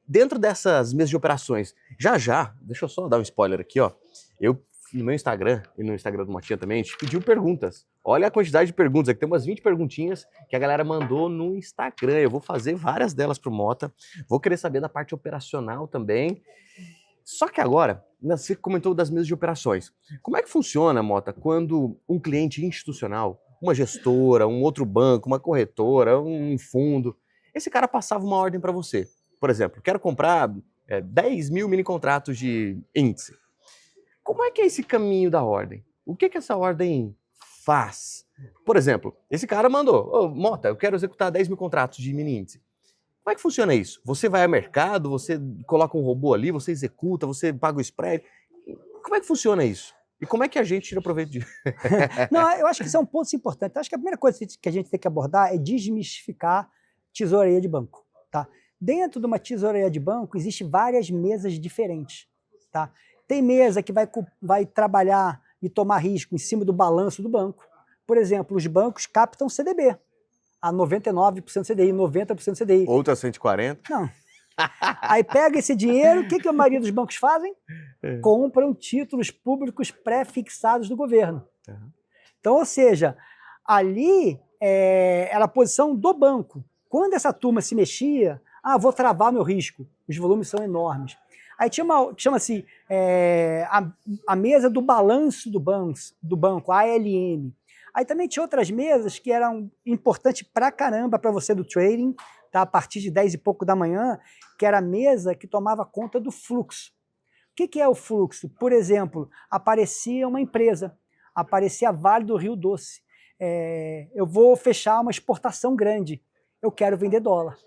dentro dessas mesas de operações, já, deixa eu só dar um spoiler aqui, ó. Eu, no meu Instagram, e no Instagram do Motinha também, a gente pediu perguntas. Olha a quantidade de perguntas, aqui tem umas 20 perguntinhas que a galera mandou no Instagram. Eu vou fazer várias delas pro Mota. Vou querer saber da parte operacional também. Só que agora, você comentou das mesas de operações. Como é que funciona, Mota, quando um cliente institucional, uma gestora, um outro banco, uma corretora, um fundo, esse cara passava uma ordem para você? Por exemplo, quero comprar 10 mil mini contratos de índice. Como é que é esse caminho da ordem? O que essa ordem faz? Por exemplo, esse cara mandou, Mota, eu quero executar 10 mil contratos de mini índice. Como é que funciona isso? Você vai ao mercado, você coloca um robô ali, você executa, você paga o spread. Como é que funciona isso? E como é que a gente tira proveito disso? Não, eu acho que isso é um ponto importante. Eu acho que a primeira coisa que a gente tem que abordar é desmistificar tesouraria de banco. Tá? Dentro de uma tesouraria de banco, existem várias mesas diferentes. Tá? Tem mesa que vai trabalhar e tomar risco em cima do balanço do banco. Por exemplo, os bancos captam CDB. A 99% CDI, 90% CDI. Outra 140%? Não. Aí pega esse dinheiro, o que a maioria dos bancos fazem? Compram títulos públicos pré-fixados do governo. Então, ou seja, ali era a posição do banco. Quando essa turma se mexia, vou travar meu risco, os volumes são enormes. Aí tinha uma que chama-se a mesa do balanço do banco, a ALM. Aí também tinha outras mesas que eram importantes pra caramba para você do trading, tá? A partir de 10 e pouco da manhã, que era a mesa que tomava conta do fluxo. O que é o fluxo? Por exemplo, aparecia uma empresa, aparecia a Vale do Rio Doce. Eu vou fechar uma exportação grande, eu quero vender dólar.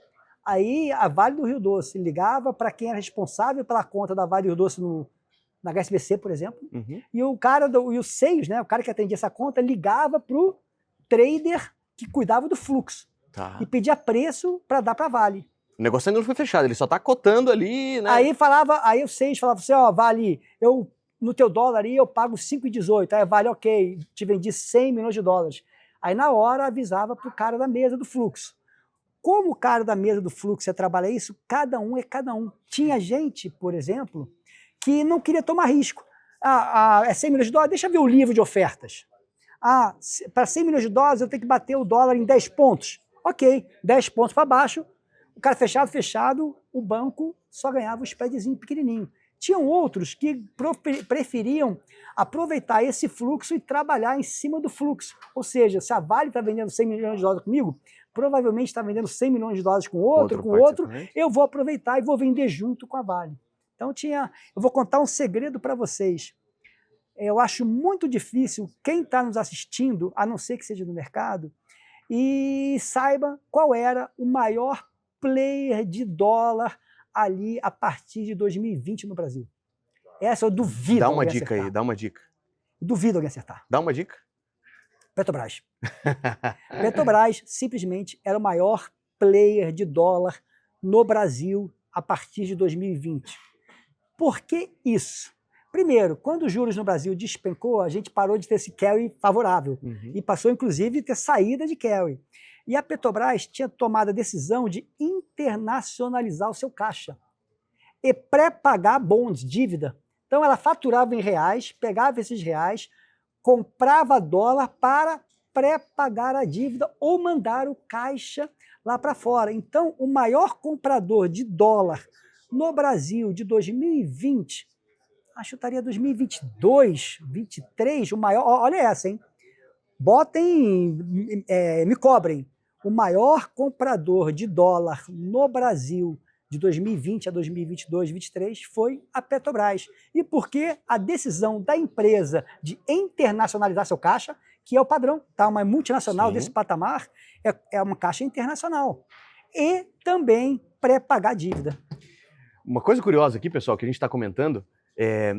Aí a Vale do Rio Doce ligava para quem era responsável pela conta da Vale do Rio Doce na HSBC, por exemplo, e o cara e os seios, né, o cara que atendia essa conta, ligava para o trader que cuidava do fluxo e pedia preço para dar para a Vale. O negócio ainda não foi fechado, ele só está cotando ali, né? Aí o seios falava assim, Vale, no teu dólar aí eu pago 5,18, aí Vale, ok, te vendi 100 milhões de dólares. Aí na hora avisava para o cara da mesa do fluxo. Como o cara da mesa do fluxo ia trabalhar isso, cada um é cada um. Tinha gente, por exemplo, que não queria tomar risco. É 100 milhões de dólares? Deixa eu ver o livro de ofertas. Para 100 milhões de dólares eu tenho que bater o dólar em 10 pontos. Ok, 10 pontos para baixo, o cara fechado, o banco só ganhava um spreadzinho pequenininho. Tinham outros que preferiam aproveitar esse fluxo e trabalhar em cima do fluxo. Ou seja, se a Vale está vendendo 100 milhões de dólares comigo, provavelmente está vendendo 100 milhões de dólares com outro, eu vou aproveitar e vou vender junto com a Vale. Então eu vou contar um segredo para vocês. Eu acho muito difícil quem está nos assistindo, a não ser que seja do mercado, e saiba qual era o maior player de dólar ali a partir de 2020 no Brasil. Essa eu duvido. Dá uma dica aí, dá uma dica. Duvido alguém acertar. Dá uma dica. Petrobras. Petrobras simplesmente era o maior player de dólar no Brasil a partir de 2020. Por que isso? Primeiro, quando os juros no Brasil despencou, a gente parou de ter esse carry favorável e passou, inclusive, a ter saída de carry. E a Petrobras tinha tomado a decisão de internacionalizar o seu caixa e pré-pagar bonds, dívida. Então ela faturava em reais, pegava esses reais, comprava dólar para pré-pagar a dívida ou mandar o caixa lá para fora. Então o maior comprador de dólar no Brasil de 2020, acho que estaria 2022, 2023, o maior, olha essa, hein? Me cobrem. O maior comprador de dólar no Brasil de 2020 a 2022, 2023 foi a Petrobras. E por que a decisão da empresa de internacionalizar seu caixa, que é o padrão, tá? Uma multinacional desse patamar, é uma caixa internacional. E também pré-pagar dívida. Uma coisa curiosa aqui, pessoal, que a gente está comentando,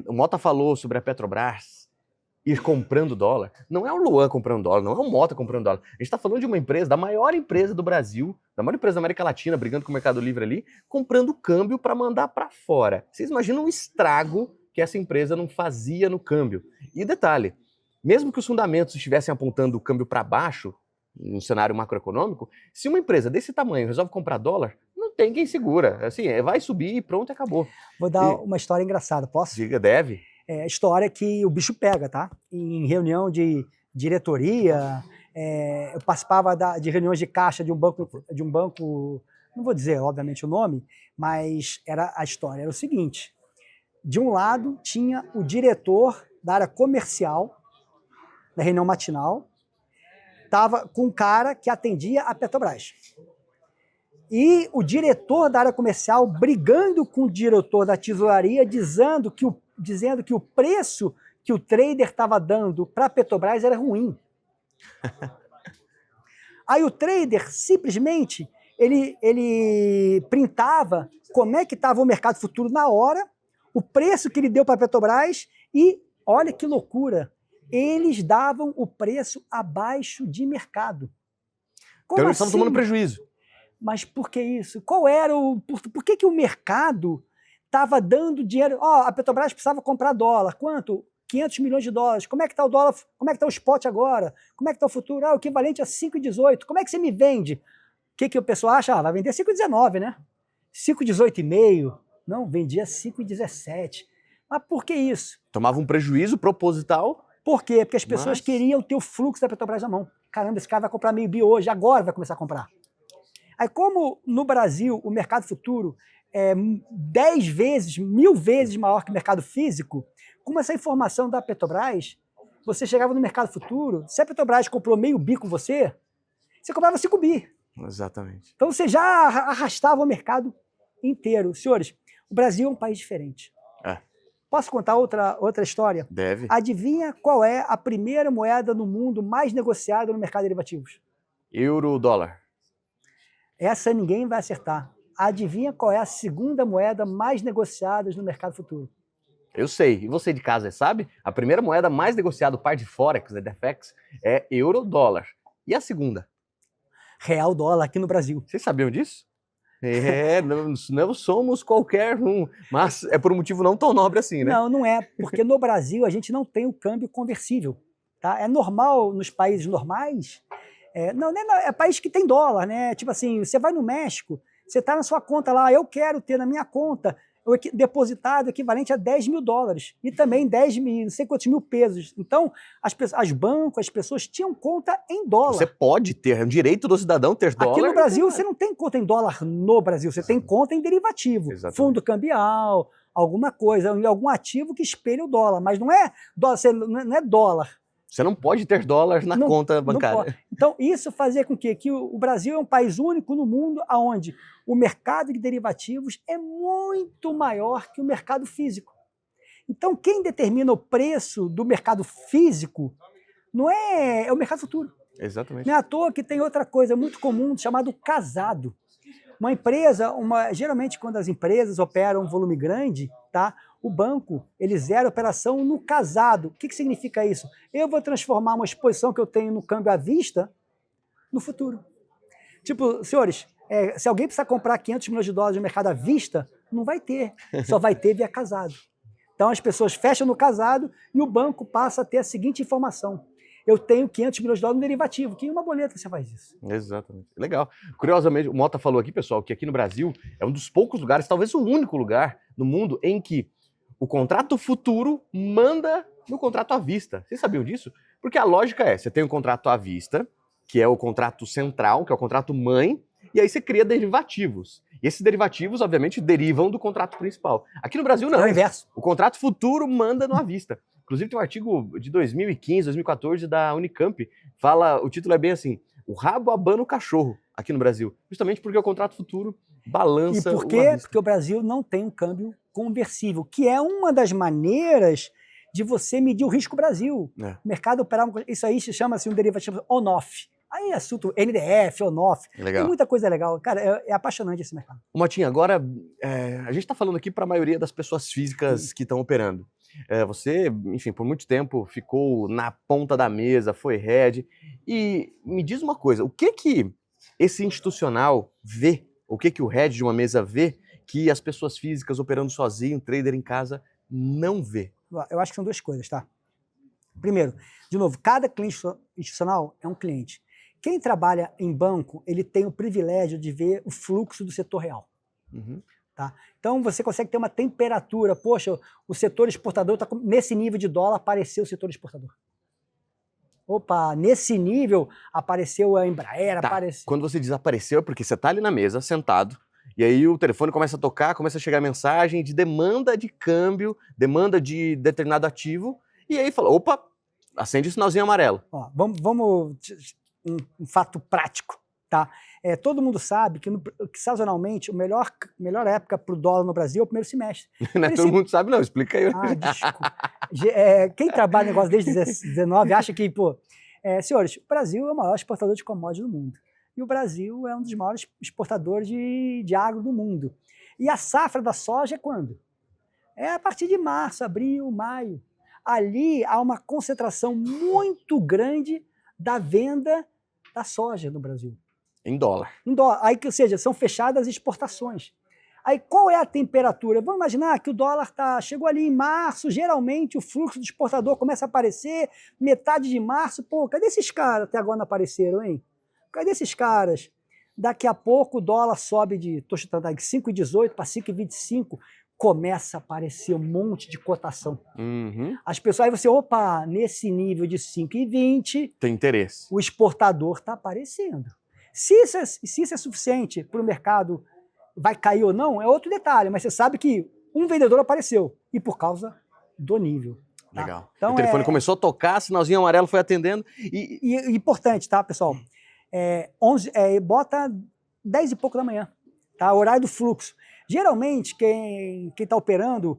o Mota falou sobre a Petrobras ir comprando dólar. Não é o Luan comprando dólar, não é o Mota comprando dólar. A gente está falando de uma empresa, da maior empresa do Brasil, da maior empresa da América Latina, brigando com o Mercado Livre ali, comprando câmbio para mandar para fora. Vocês imaginam o estrago que essa empresa não fazia no câmbio. E detalhe, mesmo que os fundamentos estivessem apontando o câmbio para baixo, no cenário macroeconômico, se uma empresa desse tamanho resolve comprar dólar, não tem quem segura. Assim, vai subir e pronto, acabou. Vou dar uma história engraçada, posso? Diga, deve. História que o bicho pega, tá? Em reunião de diretoria, eu participava de reuniões de caixa de um banco, não vou dizer, obviamente, o nome, mas a história era o seguinte: de um lado tinha o diretor da área comercial, da reunião matinal, estava com um cara que atendia a Petrobras. E o diretor da área comercial brigando com o diretor da tesouraria, dizendo que o preço que o trader estava dando para a Petrobras era ruim. Aí o trader simplesmente ele printava como é que estava o mercado futuro na hora, o preço que ele deu para a Petrobras e, olha que loucura, eles davam o preço abaixo de mercado. Como então eles estavam tomando prejuízo. Mas por que isso? Por que o mercado estava dando dinheiro? A Petrobras precisava comprar dólar. Quanto? 500 milhões de dólares. Como é que está o dólar? Como é que está o spot agora? Como é que está o futuro? O equivalente a 5,18. Como é que você me vende? O que o pessoal acha? Vai vender 5,19, né? 5,18,5. Não, vendia 5,17. Mas por que isso? Tomava um prejuízo proposital. Por quê? Porque as pessoas queriam ter o fluxo da Petrobras na mão. caramba, esse cara vai comprar meio bi hoje, agora vai começar a comprar. Aí como no Brasil o mercado futuro é 10 vezes, 1000 vezes maior que o mercado físico, com essa informação da Petrobras, você chegava no mercado futuro, se a Petrobras comprou meio bi com você, você comprava 5 bi. Exatamente. Então você já arrastava o mercado inteiro. Senhores, o Brasil é um país diferente. Posso contar outra história? Deve. Adivinha qual é a primeira moeda no mundo mais negociada no mercado de derivativos? Euro, dólar. Essa ninguém vai acertar. Adivinha qual é a segunda moeda mais negociada no mercado futuro? Eu sei. E você de casa sabe? A primeira moeda mais negociada, o par de Forex, da DFX, é euro, dólar. E a segunda? Real dólar aqui no Brasil. Vocês sabiam disso? Não somos qualquer um, mas é por um motivo não tão nobre assim, né? Não, não é, porque no Brasil a gente não tem o câmbio conversível. Tá? É normal nos países normais, é país que tem dólar, né? Tipo assim, você vai no México, você está na sua conta lá, eu quero ter na minha conta depositado equivalente a 10 mil dólares e também 10 mil, não sei quantos mil pesos. Então, as bancos, as pessoas tinham conta em dólar. Você pode ter, é um direito do cidadão ter dólar. Aqui no Brasil, você não tem conta em dólar no Brasil, você tem conta em derivativo, Exatamente. Fundo cambial, alguma coisa, algum ativo que espelha o dólar, mas não é dólar, não é dólar. Você não pode ter dólar na conta bancária. Então, isso fazia com que o Brasil é um país único no mundo onde o mercado de derivativos é muito maior que o mercado físico. Então, quem determina o preço do mercado físico não é o mercado futuro. Exatamente. Não é à toa que tem outra coisa muito comum chamado casado. Uma empresa, geralmente quando as empresas operam um volume grande, tá? O banco, ele zera a operação no casado. O que significa isso? Eu vou transformar uma exposição que eu tenho no câmbio à vista no futuro. Tipo, senhores, se alguém precisar comprar 500 milhões de dólares no mercado à vista, não vai ter. Só vai ter via casado. Então as pessoas fecham no casado e o banco passa a ter a seguinte informação. Eu tenho 500 milhões de dólares no derivativo, que em uma boleta você faz isso. Exatamente. Legal. Curiosamente, o Mota falou aqui, pessoal, que aqui no Brasil é um dos poucos lugares, talvez o único lugar no mundo em que o contrato futuro manda no contrato à vista. Vocês sabiam disso? Porque a lógica é, você tem um contrato à vista, que é o contrato central, que é o contrato mãe, e aí você cria derivativos. E esses derivativos, obviamente, derivam do contrato principal. Aqui no Brasil, não. É o inverso. O contrato futuro manda no à vista. Inclusive, tem um artigo de 2015, 2014 da Unicamp, o título é bem assim, o rabo abana o cachorro aqui no Brasil. Justamente porque o contrato futuro balança. E por quê? Porque o Brasil não tem um câmbio conversível, que é uma das maneiras de você medir o risco Brasil. O mercado operar, isso aí se chama assim, um derivativo on-off. Aí é assunto NDF, on-off, tem muita coisa legal. Cara, é apaixonante esse mercado. Motinha, agora a gente está falando aqui para a maioria das pessoas físicas que estão operando. Você, enfim, por muito tempo ficou na ponta da mesa, foi head. E me diz uma coisa, o que esse institucional vê, o que o head de uma mesa vê, que as pessoas físicas operando sozinho, trader em casa, não vê? Eu acho que são duas coisas, tá? Primeiro, de novo, cada cliente institucional é um cliente. Quem trabalha em banco, ele tem o privilégio de ver o fluxo do setor real. Uhum. Tá? Então você consegue ter uma temperatura. Poxa, o setor exportador está nesse nível de dólar, apareceu o setor exportador. Opa, nesse nível apareceu a Embraer, apareceu. Quando você desapareceu é porque você está ali na mesa, sentado, e aí o telefone começa a tocar, começa a chegar mensagem de demanda de câmbio, demanda de determinado ativo, e aí fala, opa, acende o sinalzinho amarelo. Ó, vamos um fato prático. Tá? Todo mundo sabe que sazonalmente, a melhor época para o dólar no Brasil é o primeiro semestre. Não é todo mundo sabe, não. Explica aí. Desculpa. Quem trabalha em negócio desde 2019 acha que, senhores, o Brasil é o maior exportador de commodities do mundo. E o Brasil é um dos maiores exportadores de agro do mundo. E a safra da soja é quando? É a partir de março, abril, maio. Ali há uma concentração muito grande da venda da soja no Brasil. Em dólar. Aí, ou seja, são fechadas as exportações. Aí qual é a temperatura? Vamos imaginar que o dólar chegou ali em março, geralmente o fluxo do exportador começa a aparecer, metade de março, cadê esses caras? Até agora não apareceram, hein? Cadê esses caras? Daqui a pouco o dólar sobe estou chutando aqui, 5,18 para 5,25. começa a aparecer um monte de cotação. Uhum. As pessoas, aí você, opa, nesse nível de 5,20, Tem interesse. o exportador está aparecendo. Se isso é suficiente para o mercado, vai cair ou não, é outro detalhe, mas você sabe que um vendedor apareceu, e por causa do nível. Tá? Legal. Então, o telefone começou a tocar, sinalzinho amarelo foi atendendo. E importante, tá, pessoal? Bota 10 e pouco da manhã, tá? Horário do fluxo. Geralmente, quem está operando,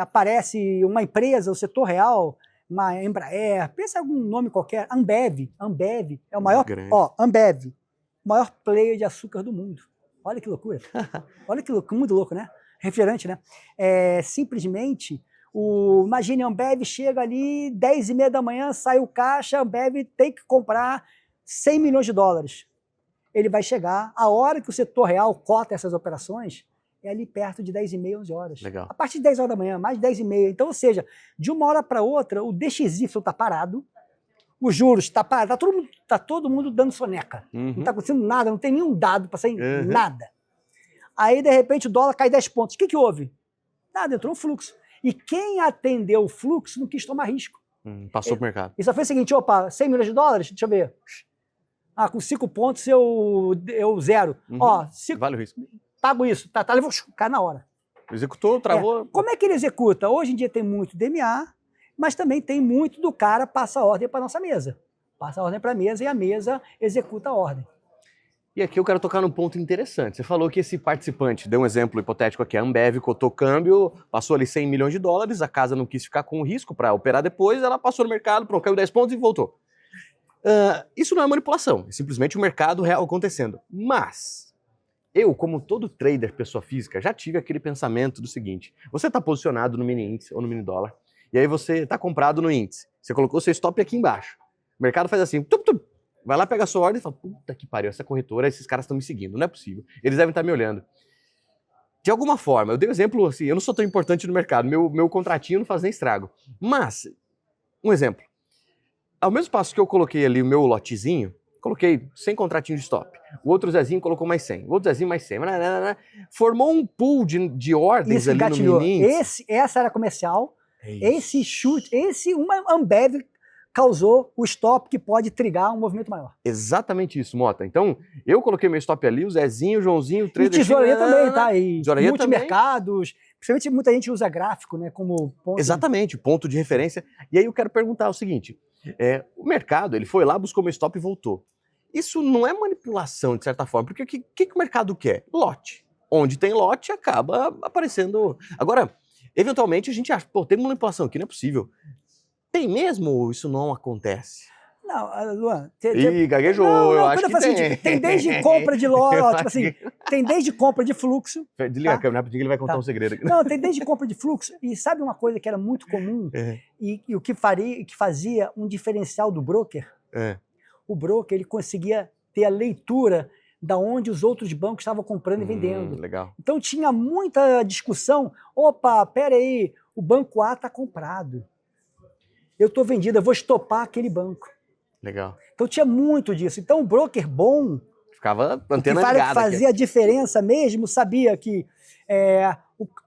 aparece uma empresa, o setor real, uma Embraer, pensa em algum nome qualquer, Ambev é o maior, Ambev, o maior player de açúcar do mundo. Olha que loucura. Olha que louco, muito louco, né? Refrigerante, né? Simplesmente, imagine, a Ambev chega ali, 10h30 da manhã, sai o caixa, a Ambev tem que comprar 100 milhões de dólares. Ele vai chegar, a hora que o setor real cota essas operações, é ali perto de 10h30, 11 horas. Legal. A partir de 10 horas da manhã, mais de 10h30. Então, ou seja, de uma hora para outra, o DXY está parado, os juros está parado, tá todo mundo dando soneca. Não está acontecendo nada, não tem nenhum dado para sair nada. Aí, de repente, o dólar cai 10 pontos. O que houve? Nada, entrou um fluxo. E quem atendeu o fluxo não quis tomar risco. Passou para o mercado. E só fez o seguinte, opa, 100 milhões de dólares? Deixa eu ver. Com 5 pontos eu zero. Vale o risco. Pago isso. Tá, levou, cai na hora. Executou, travou. Como é que ele executa? Hoje em dia tem muito DMA, mas também tem muito do cara passa a ordem para nossa mesa. Passa a ordem para a mesa e a mesa executa a ordem. E aqui eu quero tocar num ponto interessante. Você falou que esse participante, deu um exemplo hipotético aqui, a Ambev cotou câmbio, passou ali 100 milhões de dólares, a casa não quis ficar com o risco para operar depois, ela passou no mercado, pronto, caiu 10 pontos e voltou. Isso não é manipulação, é simplesmente o mercado real acontecendo. Mas eu, como todo trader, pessoa física, já tive aquele pensamento do seguinte: você está posicionado no mini índice ou no mini dólar, e aí você está comprado no índice, você colocou seu stop aqui embaixo, o mercado faz assim, vai lá, pega a sua ordem e fala, puta que pariu, essa corretora, esses caras estão me seguindo, não é possível, eles devem estar me olhando. De alguma forma, eu dei um exemplo assim, eu não sou tão importante no mercado, meu contratinho não faz nem estrago, mas, um exemplo, ao mesmo passo que eu coloquei ali o meu lotezinho, coloquei 100 contratinhos de stop, o outro Zezinho colocou mais 100, o outro Zezinho mais 100, formou um pool de ordens. Isso ali engatilhou. No mini índice. Essa era comercial, esse chute, uma Ambev causou o stop que pode trigar um movimento maior. Exatamente isso, Mota. Então, eu coloquei meu stop ali, o Zezinho, o Joãozinho, o trader... E tesouraria também, tá? E multimercados, principalmente muita gente usa gráfico, né, como ponto... Exatamente, ponto de referência. E aí eu quero perguntar o seguinte, o mercado, ele foi lá, buscou meu stop e voltou. Isso não é manipulação, de certa forma, porque o que o mercado quer? Lote. Onde tem lote, acaba aparecendo... Agora, eventualmente, a gente acha, tem manipulação aqui, não é possível. Tem mesmo ou isso não acontece? Não, Luan... gaguejou, eu acho que tem. Tem desde compra de lote, tipo assim, tem desde compra de fluxo... Desliga a câmera, rapidinho, ele vai contar um segredo aqui. Não, tem desde compra de fluxo, e sabe uma coisa que era muito comum, e o que fazia um diferencial do broker? O broker, ele conseguia ter a leitura da onde os outros bancos estavam comprando e vendendo. Legal. Então tinha muita discussão, opa, pera aí, o banco A está comprado. Eu estou vendido, eu vou estopar aquele banco. Legal. Então tinha muito disso. Então o broker bom, ficava antena ligada, que fazia a diferença mesmo, sabia que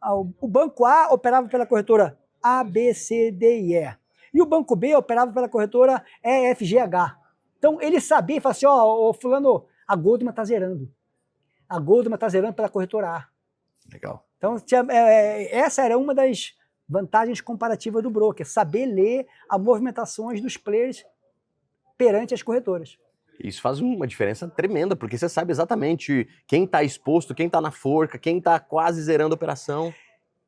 o banco A operava pela corretora A, B, C, D e E. E o banco B operava pela corretora E, F, G, H. Então ele sabia e falava assim, fulano, a Goldman está zerando. A Goldman está zerando pela corretora A. Legal. Então essa era uma das vantagens comparativas do broker, saber ler as movimentações dos players perante as corretoras. Isso faz uma diferença tremenda, porque você sabe exatamente quem está exposto, quem está na forca, quem está quase zerando a operação.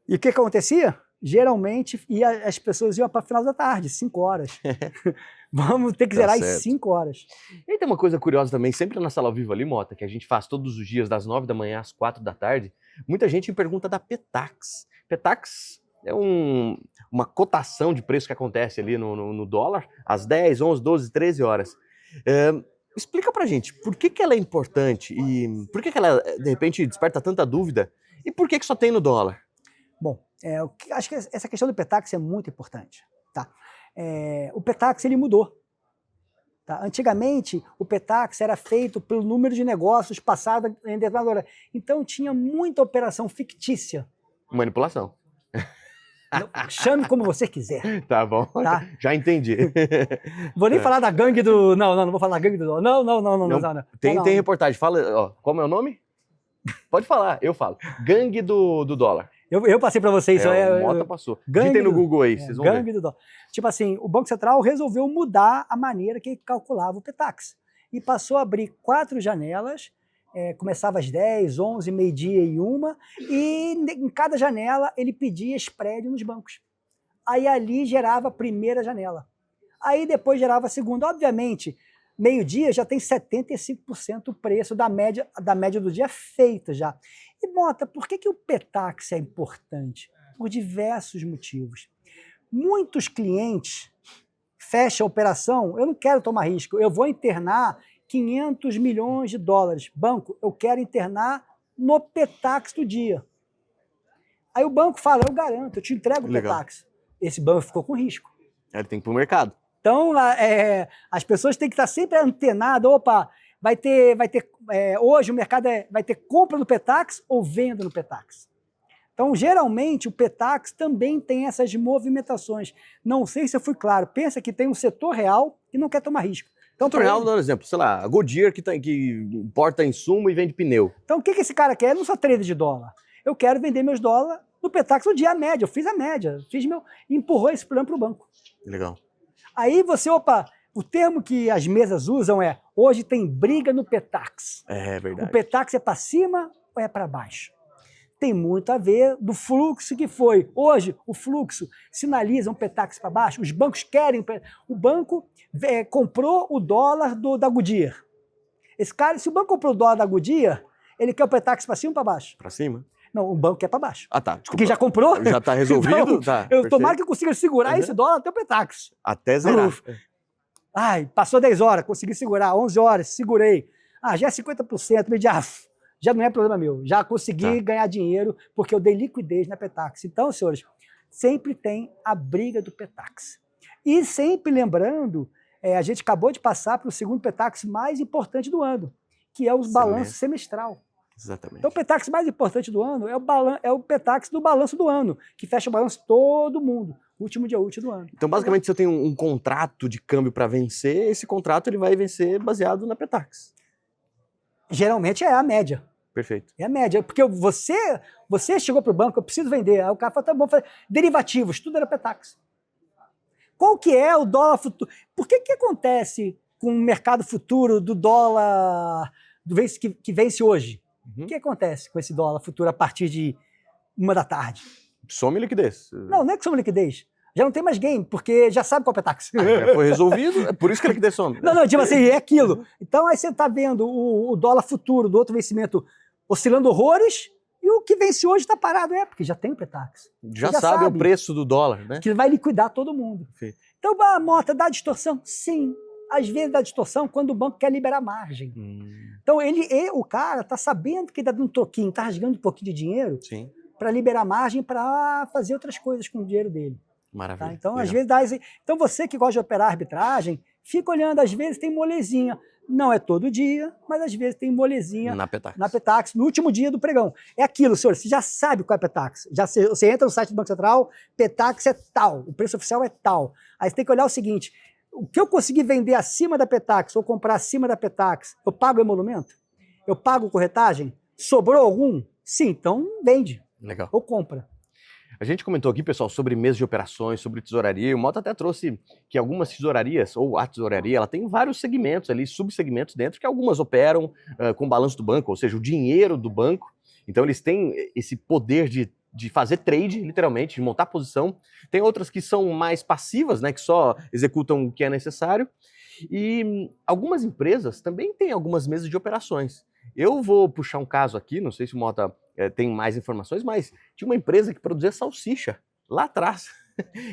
E o que acontecia? Geralmente as pessoas iam para o final da tarde, 5 horas. Vamos ter que zerar em 5 horas. E aí tem uma coisa curiosa também, sempre na sala ao vivo ali, Mota, que a gente faz todos os dias, das 9 da manhã às 4 da tarde, muita gente me pergunta da Petax. Petax é uma cotação de preço que acontece ali no dólar, às 10, 11, 12, 13 horas. Explica pra gente, por que ela é importante e por que ela, de repente, desperta tanta dúvida e por que só tem no dólar? Bom, acho que essa questão do Petax é muito importante. Tá? O Petax, ele mudou. Tá? Antigamente, o Petax era feito pelo número de negócios passado em determinada hora. Então, tinha muita operação fictícia Manipulação. Chame como você quiser. Tá bom, Tá? já entendi. Vou nem falar da gangue do... Não vou falar da gangue do dólar. Não. Tem reportagem, fala, ó, como é o nome? Pode falar, eu falo. Gangue do dólar. Eu passei para vocês. O Mota passou. Digitem no Google aí, vocês vão ver. Gangue do dólar. Tipo assim, o Banco Central resolveu mudar a maneira que calculava o Petax. E passou a abrir 4 janelas, começava às 10, 11, meio-dia e 1, e em cada janela ele pedia spread nos bancos. Aí ali gerava a primeira janela. Aí depois gerava a segunda. Obviamente, meio-dia já tem 75% o preço da média do dia feita já. E, Mota, por que o Petax é importante? Por diversos motivos. Muitos clientes fecham a operação, eu não quero tomar risco, eu vou internar 500 milhões de dólares. Banco, eu quero internar no Petax do dia. Aí o banco fala, eu garanto, eu te entrego o Petax. Esse banco ficou com risco. Ele tem que ir para o mercado. Então, as pessoas têm que estar sempre antenadas. Opa, vai ter hoje o mercado vai ter compra no Petax ou venda no Petax. Então, geralmente, o Petax também tem essas movimentações. Não sei se eu fui claro. Pensa que tem um setor real que não quer tomar risco. Então, setor real, dando um exemplo, sei lá, a Goodyear que importa insumo e vende pneu. Então, o que esse cara quer? Eu não sou trader de dólar. Eu quero vender meus dólares no Petax no dia a média. Eu fiz a média, empurrou esse plano para o banco. Legal. Aí o termo que as mesas usam é, hoje tem briga no Petax. É verdade. O Petax é para cima ou é para baixo? Tem muito a ver do fluxo que foi. Hoje, o fluxo sinaliza um Petax para baixo, os bancos querem... O banco comprou o dólar da Goodyear. Esse cara, se o banco comprou o dólar da Goodyear, ele quer o Petax para cima ou para baixo? Para cima. Não, o banco quer para baixo. Ah, tá. Desculpa. Porque já comprou? Já está resolvido? Então, tá, tomara que eu consiga segurar esse dólar até o Petax. Até zerar. Ai, passou 10 horas, consegui segurar. 11 horas, segurei. Já é 50%. Já não é problema meu. Já consegui ganhar dinheiro porque eu dei liquidez na Petax. Então, senhores, sempre tem a briga do Petax. E sempre lembrando, a gente acabou de passar para o segundo Petax mais importante do ano, que é o balanço semestral. Exatamente. Então, o Petax mais importante do ano é o Petax do balanço do ano, que fecha o balanço todo mundo, último dia útil do ano. Então, basicamente, se eu tenho um contrato de câmbio para vencer, esse contrato ele vai vencer baseado na Petax. Geralmente é a média. Perfeito. É a média, porque você chegou para o banco, eu preciso vender, aí o cara falou, tá bom, derivativos, tudo era Petax. Qual que é o dólar futuro? Por que acontece com o mercado futuro do dólar que vence hoje? O que acontece com esse dólar futuro a partir de 1 da tarde? Some liquidez. Não é que some liquidez. Já não tem mais game, porque já sabe qual é o Petax. Já foi resolvido, é por isso que a liquidez some. Não, tipo assim, é aquilo. Então aí você está vendo o dólar futuro do outro vencimento oscilando horrores e o que vence hoje está parado. Porque já tem o Petax. Já sabe o preço do dólar, né? Que vai liquidar todo mundo. Perfeito. Então, a Mota dá distorção? Sim. Às vezes dá distorção quando o banco quer liberar margem. Então, o cara está sabendo que está dando um troquinho, está rasgando um pouquinho de dinheiro para liberar margem para fazer outras coisas com o dinheiro dele. Maravilha. Tá? Então, às vezes dá... Então, você que gosta de operar arbitragem, fica olhando, às vezes tem molezinha. Não é todo dia, mas às vezes tem molezinha na Petax, no último dia do pregão. É aquilo, senhor, você já sabe qual é Petax. Você entra no site do Banco Central, Petax é tal, o preço oficial é tal. Aí você tem que olhar o seguinte, o que eu conseguir vender acima da Petax ou comprar acima da Petax, eu pago o emolumento? Eu pago corretagem? Sobrou algum? Sim, então vende. Legal. Ou compra. A gente comentou aqui, pessoal, sobre mesa de operações, sobre tesouraria. O Mota até trouxe que algumas tesourarias, ou a tesouraria, ela tem vários segmentos ali, subsegmentos dentro, que algumas operam com o balanço do banco, ou seja, o dinheiro do banco. Então, eles têm esse poder de fazer trade, literalmente, de montar posição. Tem outras que são mais passivas, né, que só executam o que é necessário. E algumas empresas também têm algumas mesas de operações. Eu vou puxar um caso aqui, não sei se o Mota tem mais informações, mas tinha uma empresa que produzia salsicha lá atrás.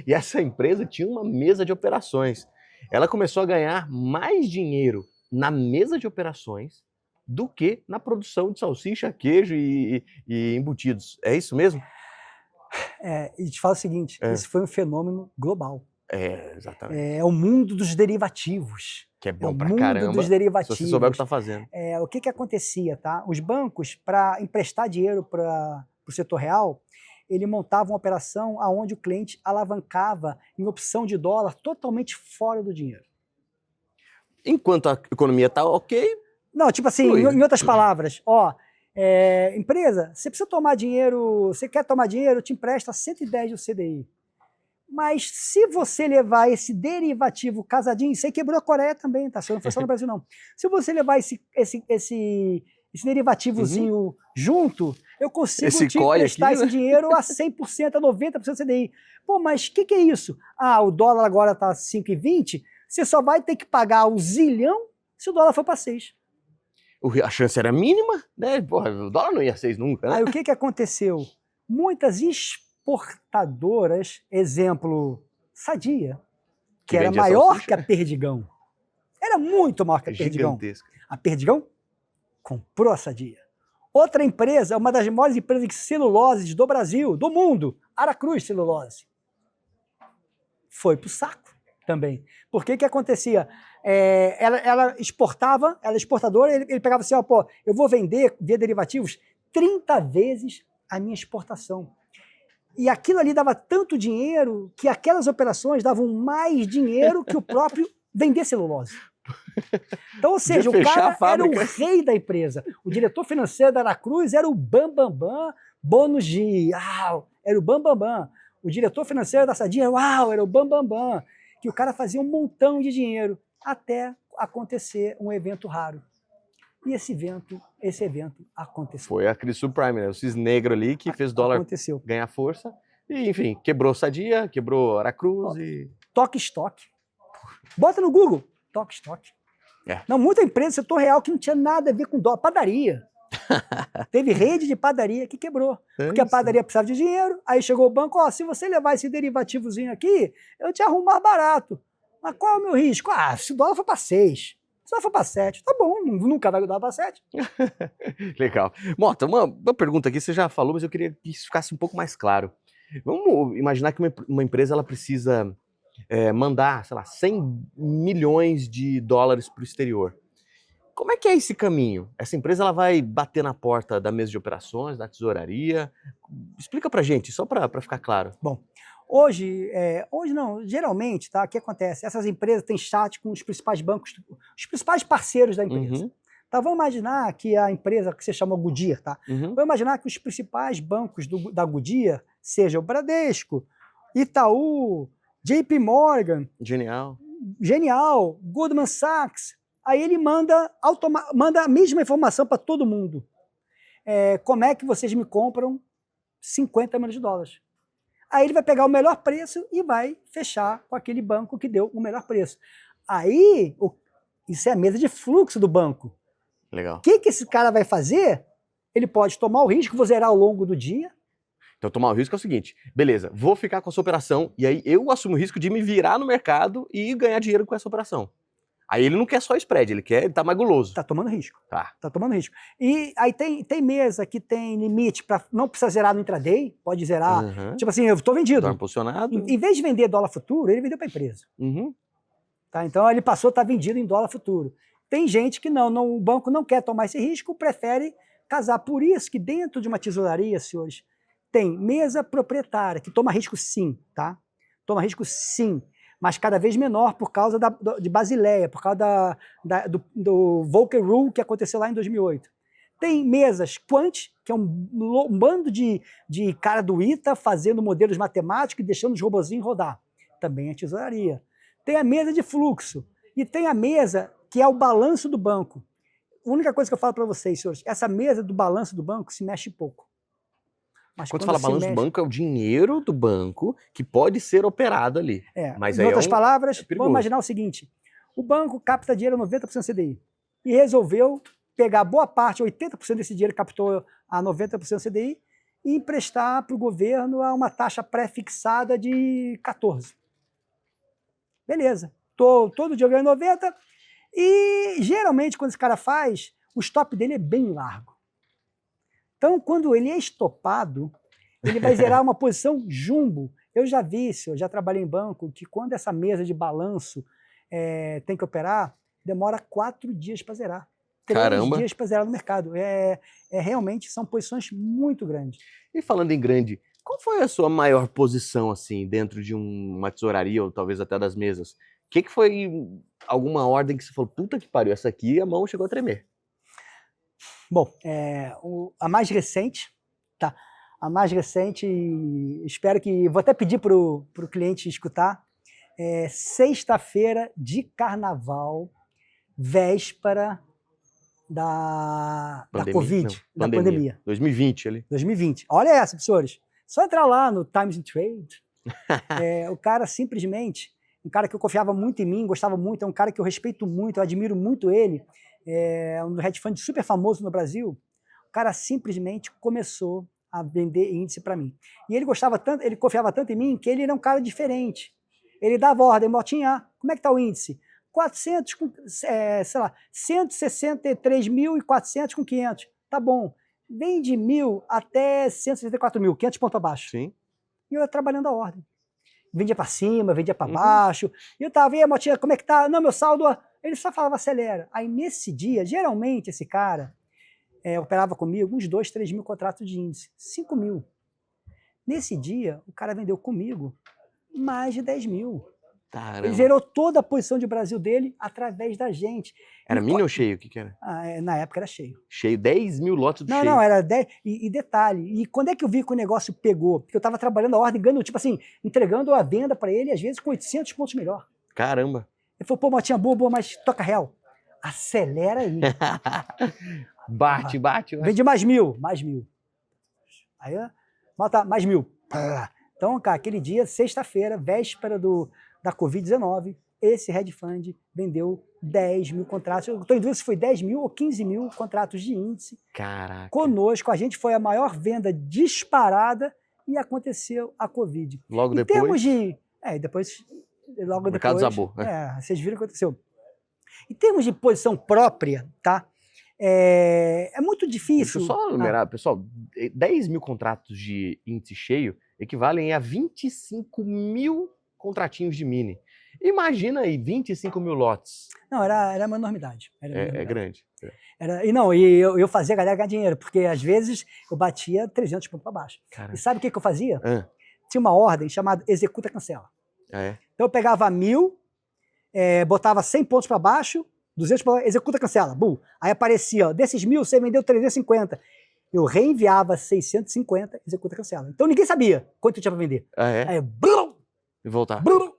E essa empresa tinha uma mesa de operações. Ela começou a ganhar mais dinheiro na mesa de operações do que na produção de salsicha, queijo e embutidos. É isso mesmo? E te falo o seguinte, esse foi um fenômeno global. Exatamente. É o mundo dos derivativos. Que é bom pra mundo caramba, dos derivativos. se você souber o que está fazendo. O que acontecia, tá? Os bancos, para emprestar dinheiro para o setor real, ele montava uma operação onde o cliente alavancava em opção de dólar totalmente fora do dinheiro. Enquanto a economia está ok, não, tipo assim, em outras palavras, empresa, você precisa tomar dinheiro, você quer tomar dinheiro, te empresta 110 do CDI. Mas se você levar esse derivativo casadinho, isso aí quebrou a Coreia também, tá? Isso não foi só no Brasil, não. Se você levar esse derivativozinho junto, eu consigo te emprestar esse dinheiro a 100%, a 90% do CDI. Pô, mas o que é isso? O dólar agora tá 5,20, você só vai ter que pagar o zilhão se o dólar for para 6. A chance era mínima, né? Porra, o dólar não ia 6 nunca, né? Aí o que aconteceu? Muitas exportadoras, exemplo, Sadia, que era maior que a Perdigão. Era muito maior que a Perdigão. Gigantesca. A Perdigão comprou a Sadia. Outra empresa, uma das maiores empresas de celulose do Brasil, do mundo, Aracruz Celulose, foi pro saco também. Por que acontecia? Ela exportava, ela exportadora, ele pegava assim, eu vou vender via derivativos 30 vezes a minha exportação. E aquilo ali dava tanto dinheiro que aquelas operações davam mais dinheiro que o próprio vender celulose. Então, ou seja, o cara era o rei da empresa. O diretor financeiro da Aracruz era o bambambam, bônus de era o bambambam. O diretor financeiro da Sadia era o bambambam. Que o cara fazia um montão de dinheiro até acontecer um evento raro. E esse evento aconteceu. Foi a crise subprime, né? O cisne negro ali que fez o dólar ganhar força. E, enfim, quebrou Sadia, quebrou Aracruz e... Toque Stock. Bota no Google. Toque Stock. Não, muita empresa do setor real que não tinha nada a ver com dólar. Padaria. Teve rede de padaria que quebrou. Porque a padaria precisava de dinheiro. Aí chegou o banco, se você levar esse derivativozinho aqui, eu te arrumo mais barato. Mas qual é o meu risco? Se o dólar for para 6... Só for para 7, tá bom, nunca vai dar para 7. Legal. Mota, uma pergunta aqui, você já falou, mas eu queria que isso ficasse um pouco mais claro. Vamos imaginar que uma empresa ela precisa mandar, sei lá, 100 milhões de dólares para o exterior. Como é que é esse caminho? Essa empresa ela vai bater na porta da mesa de operações, da tesouraria? Explica pra gente, só para ficar claro. Bom, hoje não, geralmente, tá? O que acontece? Essas empresas têm chat com os principais bancos, os principais parceiros da empresa. Uhum. Tá, vamos imaginar que a empresa que você chamou Goodyear, tá? Uhum. Vamos imaginar que os principais bancos da Goodyear sejam o Bradesco, Itaú, JP Morgan, Genial, Goldman Sachs. Aí ele manda a mesma informação para todo mundo. Como é que vocês me compram 50 milhões de dólares? Aí ele vai pegar o melhor preço e vai fechar com aquele banco que deu o melhor preço. Aí, isso é a mesa de fluxo do banco. Legal. O que esse cara vai fazer? Ele pode tomar o risco, vou zerar ao longo do dia. Então, tomar o risco é o seguinte, beleza, vou ficar com essa operação e aí eu assumo o risco de me virar no mercado e ganhar dinheiro com essa operação. Aí ele não quer só spread, ele tá mais guloso. Tá tomando risco. Tá tomando risco. E aí tem mesa que tem limite para não precisar zerar no intraday, pode zerar. Uhum. Tipo assim, eu tô vendido. Dólar posicionado. Em vez de vender dólar futuro, ele vendeu para a empresa. Uhum. Tá? Então ele passou a estar vendido em dólar futuro. Tem gente que o banco não quer tomar esse risco, prefere casar. Por isso que dentro de uma tesouraria, senhores, tem mesa proprietária, que toma risco sim, tá? Toma risco sim, mas cada vez menor por causa de Basileia, por causa do Volcker Rule que aconteceu lá em 2008. Tem mesas Quant, que é um bando de cara do ITA fazendo modelos matemáticos e deixando os robozinhos rodar. Também é tesouraria. Tem a mesa de fluxo e tem a mesa que é o balanço do banco. A única coisa que eu falo para vocês, senhores, essa mesa do balanço do banco se mexe pouco. Mas quando você fala balanço do banco, é o dinheiro do banco que pode ser operado ali. Mas em outras palavras, vamos imaginar o seguinte, o banco capta dinheiro 90% CDI e resolveu pegar boa parte, 80% desse dinheiro que captou a 90% CDI e emprestar para o governo a uma taxa pré-fixada de 14%. Beleza, todo dia eu ganho 90% e geralmente quando esse cara faz, o stop dele é bem largo. Então, quando ele é estopado, ele vai zerar uma posição jumbo. Eu já vi isso, eu já trabalhei em banco, que quando essa mesa de balanço tem que operar, demora 4 dias para zerar. 3 dias para zerar no mercado. Realmente são posições muito grandes. E falando em grande, Qual foi a sua maior posição, assim, dentro de uma tesouraria ou talvez até das mesas? O que foi alguma ordem que você falou, puta que pariu, essa aqui a mão chegou a tremer? Bom, a mais recente, tá? A mais recente, espero que, vou até pedir para o cliente escutar, sexta-feira de carnaval, véspera da Covid, da pandemia. 2020 ali. 2020. Olha essa, senhores. Só entrar lá no Times and Trade. O cara simplesmente, um cara que eu confiava muito em mim, gostava muito, é um cara que eu respeito muito, eu admiro muito ele, um hedge fund super famoso no Brasil. O cara simplesmente começou a vender índice para mim. E ele gostava tanto, ele confiava tanto em mim que ele era um cara diferente. Ele dava ordem, Motinha, como é que tá o índice? 400 com, sei lá, 163.400 com 500. Tá bom. Vem de 1.000 até 164.000, 500 pontos abaixo. Sim. E eu ia trabalhando a ordem. Vendia para cima, vendia para baixo. E eu tava, e aí, Motinha, como é que tá? Não, meu saldo... Ele só falava, acelera. Aí, nesse dia, geralmente, esse cara operava comigo uns 2, 3 mil contratos de índice. 5 mil. Nesse dia, o cara vendeu comigo mais de 10 mil. Caramba. Ele gerou toda a posição de Brasil dele através da gente. Era mini ou cheio? O que era? Na época era cheio. Cheio, 10 mil lotes do cheio. Não, era 10. E detalhe, e quando é que eu vi que o negócio pegou? Porque eu estava trabalhando a ordem, ganhando, tipo assim, entregando a venda para ele, às vezes com 800 pontos melhor. Caramba. Ele falou, pô, Motinha, boa, mas toca real. Acelera aí. bate. Vende mais 1.000. Aí, bota mais 1.000. Então, cara, aquele dia, sexta-feira, véspera da Covid-19, esse hedge fund vendeu 10 mil contratos. Eu estou em dúvida se foi 10 mil ou 15 mil contratos de índice. Caraca. Conosco, a gente foi a maior venda disparada e aconteceu a Covid. Logo em depois? Termos de... depois... Logo o mercado depois, desabou. vocês viram o que aconteceu. Em termos de posição própria, tá? É muito difícil. Deixa eu só numerar, pessoal, 10 mil contratos de índice cheio equivalem a 25 mil contratinhos de mini. Imagina aí, 25 mil lotes. Não, era uma enormidade. É grande. E eu fazia a galera ganhar dinheiro, porque às vezes eu batia 300 pontos para baixo. Caramba. E sabe o que eu fazia? Tinha uma ordem chamada executa cancela. Então eu pegava 1.000, botava 100 pontos para baixo, 200 para baixo, executa cancela. Bum. Aí aparecia, ó, desses 1.000 você vendeu 350. Eu reenviava 650, executa cancela. Então ninguém sabia quanto eu tinha para vender. Aí, blum, e voltar. Blum.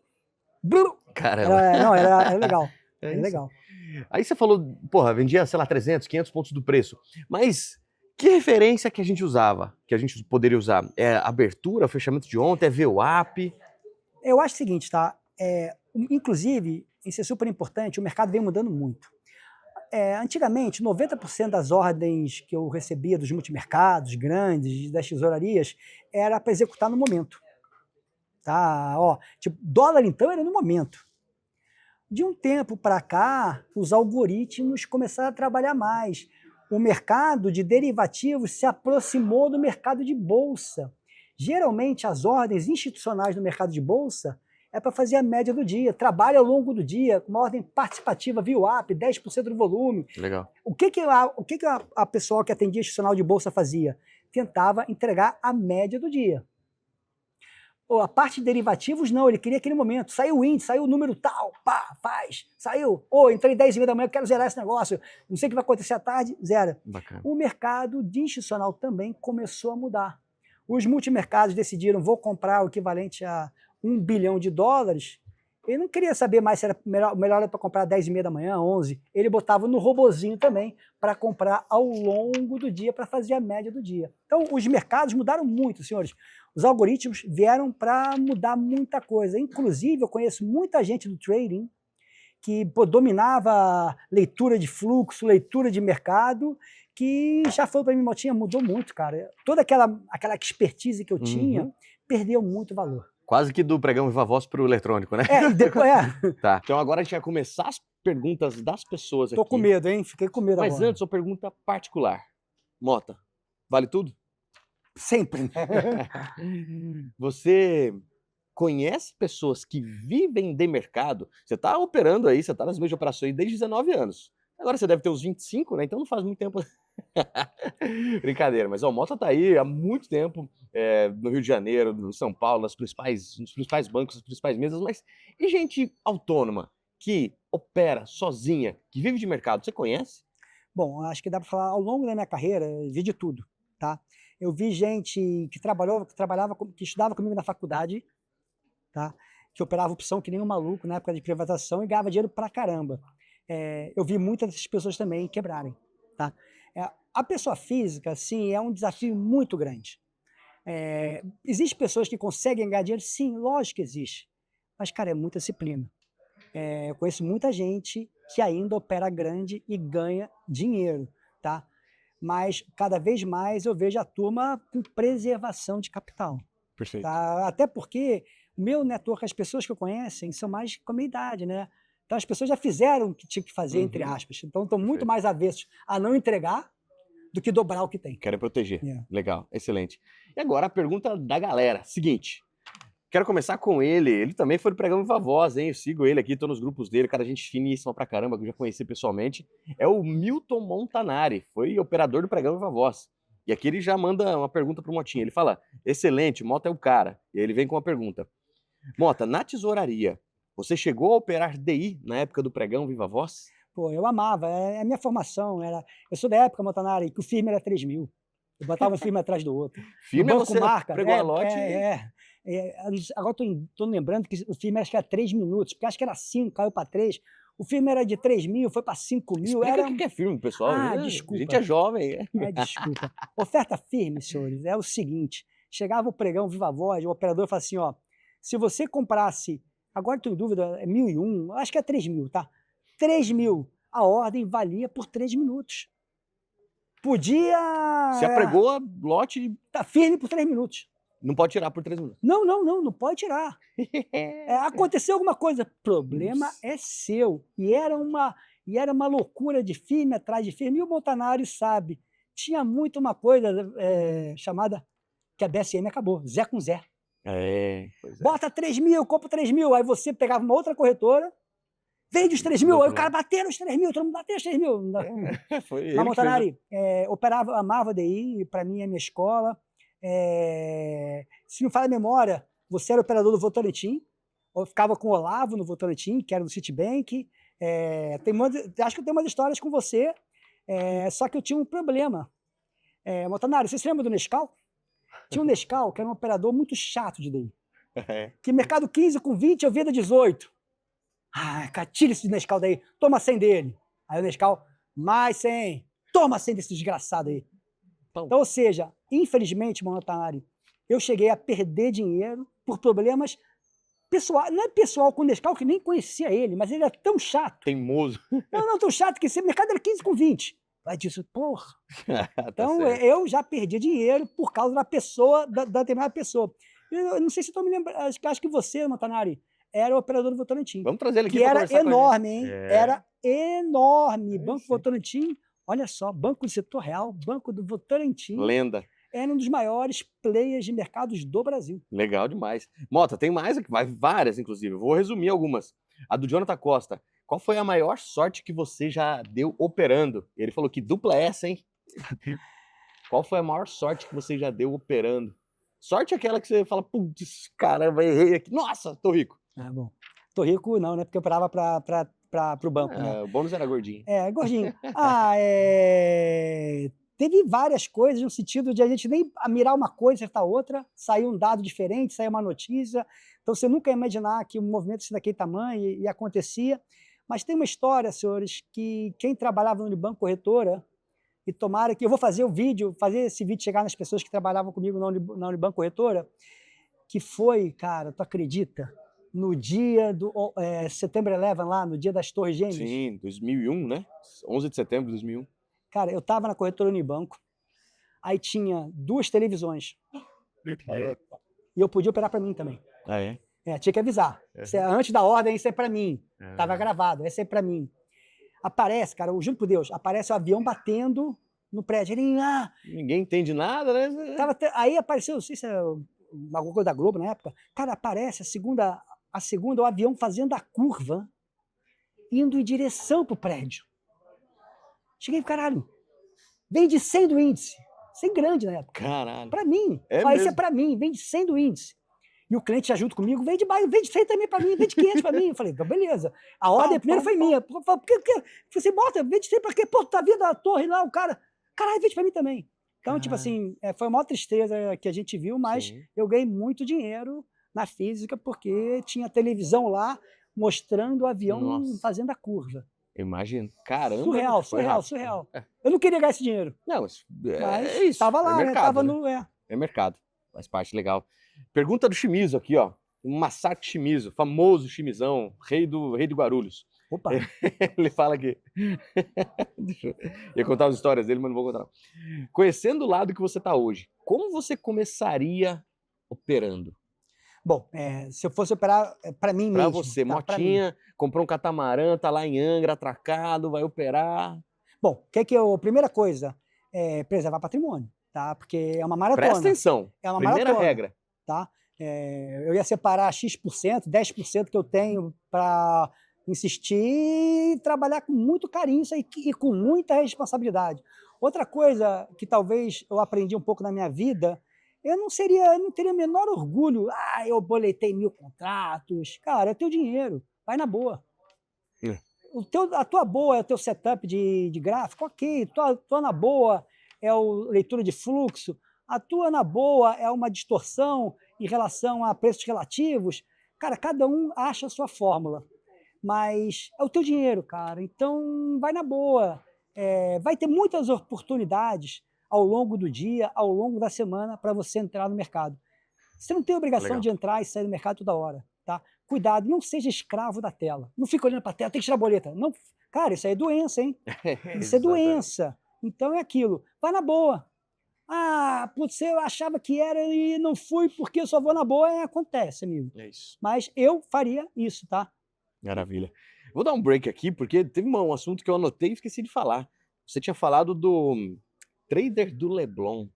Caramba. Era legal. Era legal. Aí você falou, porra, vendia, sei lá, 300, 500 pontos do preço. Mas que referência que a gente usava, que a gente poderia usar? É abertura, fechamento de ontem, é VWAP? Eu acho o seguinte, tá? Inclusive, isso é super importante, o mercado vem mudando muito. Antigamente, 90% das ordens que eu recebia dos multimercados grandes, das tesourarias, era para executar no momento. Tá? Tipo, dólar, então, era no momento. De um tempo para cá, os algoritmos começaram a trabalhar mais. O mercado de derivativos se aproximou do mercado de bolsa. Geralmente, as ordens institucionais no mercado de bolsa é para fazer a média do dia, trabalha ao longo do dia, com uma ordem participativa VWAP, 10% do volume. Legal. O que a pessoa que atendia institucional de bolsa fazia? Tentava entregar a média do dia. A parte de derivativos, não, ele queria aquele momento. Saiu o índice, saiu o número tal, pá, faz. Saiu, entrei 10h30 da manhã, quero zerar esse negócio. Não sei o que vai acontecer à tarde, zera. Bacana. O mercado de institucional também começou a mudar. Os multimercados decidiram, vou comprar o equivalente a $1 bilhão. Ele não queria saber mais se era melhor era para comprar 10h30 da manhã, 11. Ele botava no robozinho também para comprar ao longo do dia, para fazer a média do dia. Então, os mercados mudaram muito, senhores. Os algoritmos vieram para mudar muita coisa. Inclusive, eu conheço muita gente do trading que dominava leitura de fluxo, leitura de mercado, que já falou para mim, Motinha, mudou muito, cara. Toda aquela expertise que eu tinha perdeu muito valor. Quase que do pregão Viva Voz para o eletrônico, né? E depois Tá. Então agora a gente vai começar as perguntas das pessoas aqui. Tô com medo, hein? Fiquei com medo agora. Mas antes, uma pergunta particular. Mota, vale tudo? Sempre. Você conhece pessoas que vivem de mercado? Você está operando aí, você está nas mesmas operações desde 19 anos. Agora você deve ter uns 25, né? Então não faz muito tempo. Brincadeira, mas ó, o Mota tá aí há muito tempo, no Rio de Janeiro, no São Paulo, nos principais bancos, nas principais mesas, mas e gente autônoma que opera sozinha, que vive de mercado, você conhece? Bom, acho que dá para falar ao longo da minha carreira, eu vi de tudo, tá? Eu vi gente que trabalhava, que estudava comigo na faculdade, tá? Que operava opção que nem um maluco na época de privatização e ganhava dinheiro pra caramba. Eu vi muitas dessas pessoas também quebrarem, tá? A pessoa física, sim, é um desafio muito grande. Existem pessoas que conseguem ganhar dinheiro? Sim, lógico que existe. Mas, cara, é muita disciplina. Eu conheço muita gente que ainda opera grande e ganha dinheiro, tá? Mas cada vez mais eu vejo a turma com preservação de capital, Perfeito. tá? Até porque o meu network, as pessoas que eu conhecem, são mais com a minha idade, né? Então as pessoas já fizeram o que tinha que fazer, entre Uhum. aspas. Então estão muito Perfeito. mais avessos a não entregar do que dobrar o que tem. Querem proteger. É. Legal, excelente. E agora a pergunta da galera. Seguinte, quero começar com ele também foi do Pregão Viva Voz, hein, eu sigo ele aqui, tô nos grupos dele, cara, gente finíssima pra caramba, que eu já conheci pessoalmente. É o Milton Montanari, foi operador do Pregão Viva Voz. E aqui ele já manda uma pergunta pro Motinha, ele fala, excelente, Mota é o cara. E aí ele vem com uma pergunta. Mota, na tesouraria, você chegou a operar DI na época do Pregão Viva Voz? Pô, eu amava, a minha formação eu sou da época, Montanari, que o firme era 3.000. Eu botava um firme atrás do outro. No Firme é Banco você Marca, pregou a lote agora estou lembrando que o firme acho que era 3 minutos, porque acho que era 5, caiu para 3. O firme era de 3.000, foi para 5.000. Explica o que é firme, pessoal. Ah, A gente desculpa. é jovem. Desculpa. Oferta firme, senhores, é o seguinte: chegava o pregão Viva Voz, o operador falava assim: ó, se você comprasse, agora estou em dúvida, é 1.001, acho que é 3.000, tá? 3.000, a ordem valia por 3 minutos. Se apregou, lote. Tá firme por 3 minutos. Não pode tirar por 3 minutos. Não pode tirar. Aconteceu alguma coisa, problema é seu. E era uma loucura de firme atrás de firme. E o Montanari sabe, tinha muito uma coisa chamada, que a BSM acabou, Zé com Zé. Pois é. Bota 3.000, compra 3.000. Aí você pegava uma outra corretora, vende os 3.000, aí o cara bateu os 3.000, todo mundo bateu os 3.000. Foi ele Mas que Montanari, operava, amava DI, para mim é minha escola. Se não falha a memória, você era operador do Votorantim, eu ficava com o Olavo no Votorantim, que era do Citibank. Acho que eu tenho umas histórias com você, só que eu tinha um problema. Montanari, você se lembra do Nescau? Tinha um Nescau que era um operador muito chato de DI. Que mercado 15 com 20 eu vendo 18. Tira esse Nescau daí, toma 100 dele. Aí o Nescau, mais 100, toma 100 desse desgraçado aí. Então, ou seja, infelizmente, Montanari, eu cheguei a perder dinheiro por problemas pessoais. Não é pessoal com o Nescau, que nem conhecia ele, mas ele é tão chato. Teimoso. Não, tão chato que esse mercado era 15 com 20. Vai disso, porra. Tá Então, certo. eu já perdi dinheiro por causa da pessoa, da determinada pessoa. Eu não sei se estou me lembrando, acho que você, Montanari, era o operador do Votorantim. Vamos trazer ele aqui Que pra era conversar com a enorme, gente. hein? Era enorme. Banco sim. Votorantim, olha só, Banco do Setor Real, Banco do Votorantim. Lenda. Era um dos maiores players de mercados do Brasil. Legal demais. Mota, tem mais aqui, várias, inclusive. Eu vou resumir algumas. A do Jonathan Costa. Qual foi a maior sorte que você já deu operando? Ele falou que dupla essa, hein? Qual foi a maior sorte que você já deu operando? Sorte é aquela que você fala, putz, caramba, errei aqui. Nossa, tô rico. Bom. Tô rico não, né? Porque eu operava para o banco, né? O bônus era gordinho. Gordinho. Teve várias coisas no sentido de a gente nem mirar uma coisa e acertar outra, saiu um dado diferente, saiu uma notícia. Então você nunca ia imaginar que um movimento assim daquele tamanho e acontecia. Mas tem uma história, senhores, que quem trabalhava no Unibanco Corretora, e tomara que eu vou fazer esse vídeo chegar nas pessoas que trabalhavam comigo na Unibanco Corretora, que foi, cara, tu acredita? No dia do Setembro 11, lá, no dia das Torres Gêmeas. Sim, 2001, né? 11 de setembro de 2001. Cara, eu tava na corretora Unibanco, aí tinha 2 televisões. E eu podia operar para mim também. Tinha que avisar. Antes da ordem, isso é para mim. Tava gravado, esse é para mim. Aparece, cara, eu juro por Deus, aparece o avião batendo no prédio. Ninguém entende nada, né? Aí apareceu, não sei se é alguma coisa da Globo na época. Cara, aparece a segunda, o avião fazendo a curva, indo em direção pro prédio. Cheguei, caralho, Vende 100 do índice. 100 grande na época. Caralho. Para mim. É Isso é mesmo? para mim, vende 100 do índice. E o cliente já junto comigo, vende mais, vende 100 também para mim, vende 500 para mim. Eu falei, então beleza. A ordem primeiro foi minha. Por que você bota, vende 100 para quê? Pô, tá vendo a torre lá, o cara, caralho, vende para mim também. Então, tipo assim, foi a maior tristeza que a gente viu, mas Sim. eu ganhei muito dinheiro na física, porque tinha televisão lá mostrando o avião Nossa. fazendo a curva. Imagino. Caramba. Surreal, foi surreal, rápido. surreal. Eu não queria ganhar esse dinheiro, Não, mas mas é isso. tava lá, é né? mercado, Tava né? no. É mercado. Faz parte, legal. Pergunta do Shimizu aqui, ó. O Masato Shimizu, famoso Shimizão, rei do Guarulhos. Opa! Ele fala aqui. Deixa eu ia contar as histórias dele, mas não vou contar. Não. Conhecendo o lado que você está hoje, como você começaria operando? Bom, se eu fosse operar para mim Para mesmo. você, tá? Pra mim. motinha, comprou um catamarã, tá lá em Angra, atracado, vai operar. Bom, primeira coisa é preservar patrimônio, tá? Porque é uma maratona. Presta atenção. É uma Primeira maratona, regra. tá? Eu ia separar X%, 10% que eu tenho para insistir e trabalhar com muito carinho isso aí, e com muita responsabilidade. Outra coisa que talvez eu aprendi um pouco na minha vida, eu não teria o menor orgulho. Eu boletei 1000 contratos. Cara, é teu dinheiro, vai na boa. A tua boa é o teu setup de gráfico, ok. Tua na boa é a leitura de fluxo. A tua na boa é uma distorção em relação a preços relativos. Cara, cada um acha a sua fórmula. Mas é o teu dinheiro, cara. Então, vai na boa. Vai ter muitas oportunidades ao longo do dia, ao longo da semana, para você entrar no mercado. Você não tem obrigação Legal. de entrar e sair do mercado toda hora, tá? Cuidado, não seja escravo da tela. Não fica olhando para a tela, tem que tirar a boleta. Não, cara, isso aí é doença, hein? Isso é doença. Então é aquilo. Vai na boa. Putz, eu achava que era e não fui porque eu só vou na boa. Acontece, amigo. É isso. Mas eu faria isso, tá? Maravilha. Vou dar um break aqui, porque teve um assunto que eu anotei e esqueci de falar. Você tinha falado do trader do Leblon.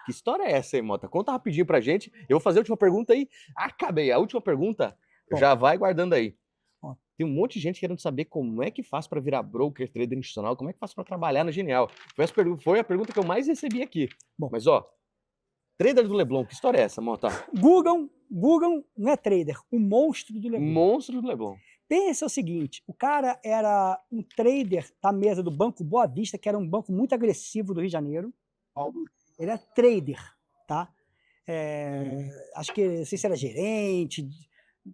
Que história é essa aí, Mota? Conta rapidinho pra gente. Eu vou fazer a última pergunta aí. Acabei. A última pergunta, já vai guardando aí. Tem um monte de gente querendo saber como é que faz para virar broker, trader institucional, como é que faz para trabalhar na Genial. Foi a pergunta que eu mais recebi aqui. Bom. Mas, trader do Leblon, que história é essa, Mota? Google não é trader, o monstro do Leblon. Monstro do Leblon. Pensa o seguinte, o cara era um trader da mesa do Banco Boa Vista, que era um banco muito agressivo do Rio de Janeiro. Ele era trader, tá? Acho que, não sei se era gerente,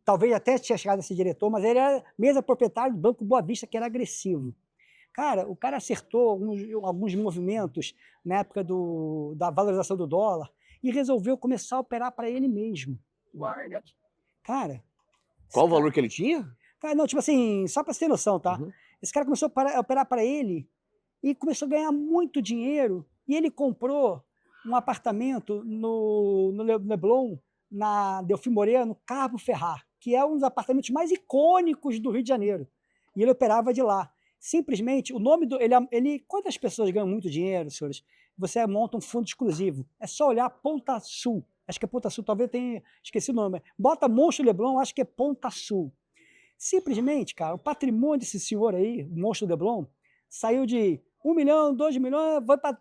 talvez até tinha chegado a ser diretor, mas ele era mesa proprietário do Banco Boa Vista, que era agressivo. Cara, o cara acertou alguns movimentos na época da valorização do dólar e resolveu começar a operar para ele mesmo. Cara... Qual o valor que ele tinha? Cara, não, tipo assim, só para você ter noção, tá? Uhum. Esse cara começou a operar para ele e começou a ganhar muito dinheiro e ele comprou um apartamento no Leblon, na Delfim Moreira, no Cabo Ferrar, que é um dos apartamentos mais icônicos do Rio de Janeiro. E ele operava de lá. Simplesmente, o nome do... Quando as pessoas ganham muito dinheiro, senhores, você monta um fundo exclusivo. É só olhar Ponta Sul. Acho que é Ponta Sul, talvez tenha... Esqueci o nome. Bota Monstro Leblon, acho que é Ponta Sul. Simplesmente, cara, o patrimônio desse senhor aí, o Monstro Leblon, saiu de 1 milhão, 2 milhões, foi para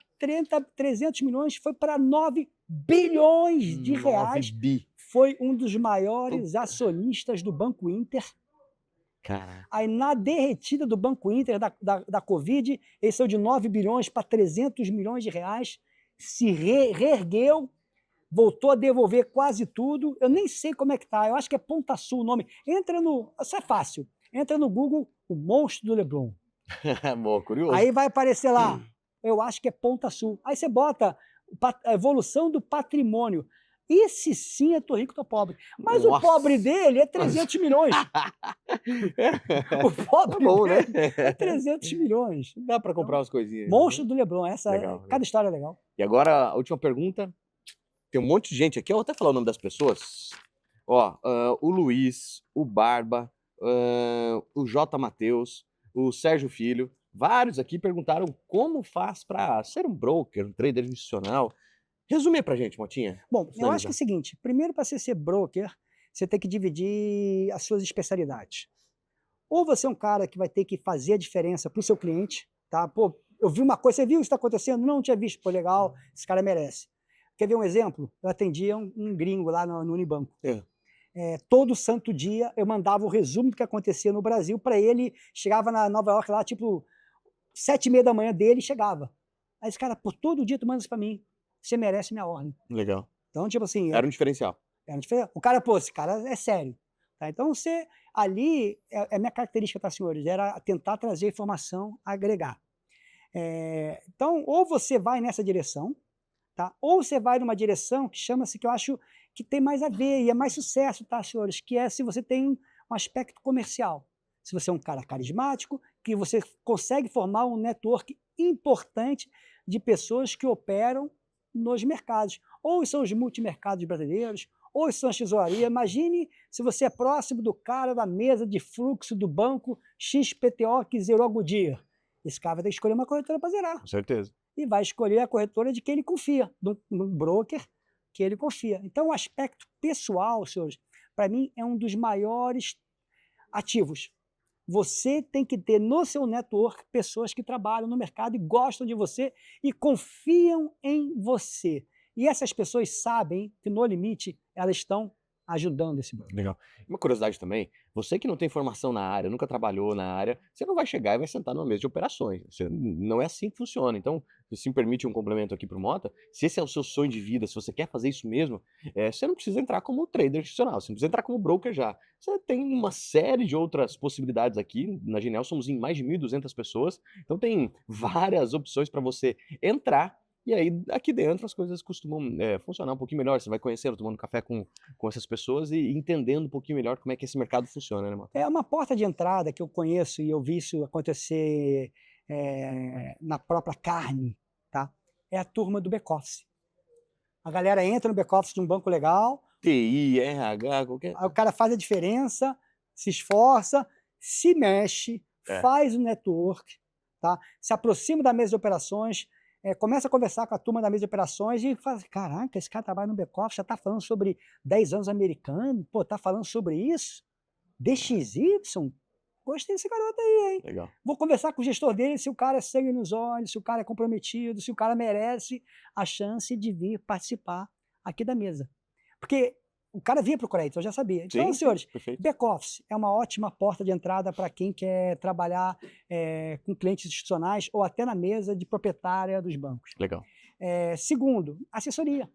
300 milhões, foi para 9 bilhões de reais. Foi um dos maiores acionistas do Banco Inter. Caraca. Aí, na derretida do Banco Inter, da Covid, ele saiu de 9 bilhões para 300 milhões de reais, se reergueu, voltou a devolver quase tudo. Eu nem sei como é que tá. Eu acho que é Ponta Sul o nome. Isso é fácil. Entra no Google, o Monstro do Leblon. Boa, curioso. Aí vai aparecer lá. Eu acho que é Ponta Sul. Aí você bota a evolução do patrimônio. Esse sim é tô rico, tô pobre. Mas Nossa. O pobre dele é 300 milhões. O pobre Tá bom, dele né? é 300 milhões. Dá para comprar umas coisinhas. Monstro do Leblon. Legal, Cada história é legal. E agora, a última pergunta. Tem um monte de gente aqui, eu vou até falar o nome das pessoas. O Luiz, o Barba, o J. Matheus, o Sérgio Filho, vários aqui perguntaram como faz para ser um broker, um trader institucional. Resume pra gente, Motinha. Bom, eu acho que é o seguinte, primeiro para você ser broker, você tem que dividir as suas especialidades. Ou você é um cara que vai ter que fazer a diferença para o seu cliente, tá? Pô, eu vi uma coisa, você viu isso está acontecendo? Não tinha visto, pô, legal, esse cara merece. Quer ver um exemplo? Eu atendia um gringo lá no Unibanco. Todo santo dia eu mandava o resumo do que acontecia no Brasil para ele, chegava na Nova York lá, tipo, 7h30 da manhã dele, chegava. Aí esse cara, pô, todo dia tu manda isso para mim, você merece minha ordem. Legal. Então, tipo assim... Era um diferencial. O cara, pô, esse cara é sério. Tá? Então, você, ali, é minha característica, tá, senhores? Era tentar trazer informação, agregar. Então, ou você vai nessa direção, tá? Ou você vai numa direção que chama-se, que eu acho que tem mais a ver e é mais sucesso, tá, senhores? Que é se você tem um aspecto comercial. Se você é um cara carismático, que você consegue formar um network importante de pessoas que operam nos mercados. Ou são os multimercados brasileiros, ou são as tesourarias. Imagine se você é próximo do cara da mesa de fluxo do banco XPTO que zerou a Goodyear. Esse cara vai ter que escolher uma corretora para zerar. Com certeza. E vai escolher a corretora de quem ele confia, no broker que ele confia. Então, o aspecto pessoal, senhores, para mim é um dos maiores ativos. Você tem que ter no seu network pessoas que trabalham no mercado e gostam de você e confiam em você. E essas pessoas sabem que, no limite, elas estão ajudando esse banco. Legal. Uma curiosidade também, você que não tem formação na área, nunca trabalhou na área, você não vai chegar e vai sentar numa mesa de operações. Não é assim que funciona. Então, se me permite um complemento aqui para o Mota, se esse é o seu sonho de vida, se você quer fazer isso mesmo, você não precisa entrar como trader institucional, você não precisa entrar como broker já. Você tem uma série de outras possibilidades aqui. Na Genial somos em mais de 1.200 pessoas, então tem várias opções para você entrar. E aí, aqui dentro, as coisas costumam funcionar um pouquinho melhor. Você vai conhecendo, tomando café com essas pessoas e entendendo um pouquinho melhor como é que esse mercado funciona, né, Mota? É uma porta de entrada que eu conheço e eu vi isso acontecer na própria carne, tá? É a turma do back-office. A galera entra no back-office de um banco legal, TI, RH, qualquer... aí o cara faz a diferença, se esforça, se mexe, faz o network, tá? Se aproxima da mesa de operações, começa a conversar com a turma da mesa de operações e fala, caraca, esse cara trabalha no back-office, já está falando sobre 10 anos americano, pô, tá falando sobre isso? DXY? Gostei desse garoto aí, hein? Legal. Vou conversar com o gestor dele, se o cara é sangue nos olhos, se o cara é comprometido, se o cara merece a chance de vir participar aqui da mesa. Porque o cara vinha procurar, então eu já sabia. Então, senhores, back-office é uma ótima porta de entrada para quem quer trabalhar com clientes institucionais ou até na mesa de proprietária dos bancos. Legal. Segundo, assessoria.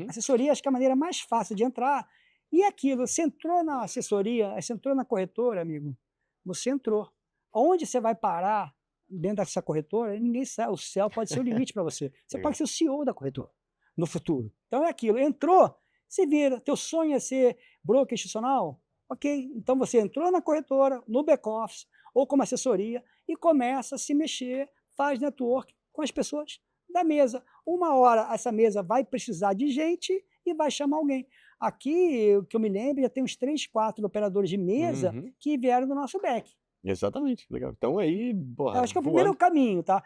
Assessoria acho que é a maneira mais fácil de entrar. E aquilo, você entrou na assessoria, você entrou na corretora, amigo, você entrou. Onde você vai parar dentro dessa corretora, ninguém sabe. O céu pode ser o limite para você. Você pode ser o CEO da corretora no futuro. Então é aquilo, entrou, você vira, teu sonho é ser broker institucional? Ok, então você entrou na corretora, no back-office ou como assessoria e começa a se mexer, faz network com as pessoas da mesa. Uma hora essa mesa vai precisar de gente e vai chamar alguém. Aqui, o que eu me lembro, já tem uns 3, 4 operadores de mesa que vieram do nosso back. Exatamente, legal. Então aí, porra, eu acho que é o primeiro caminho, tá?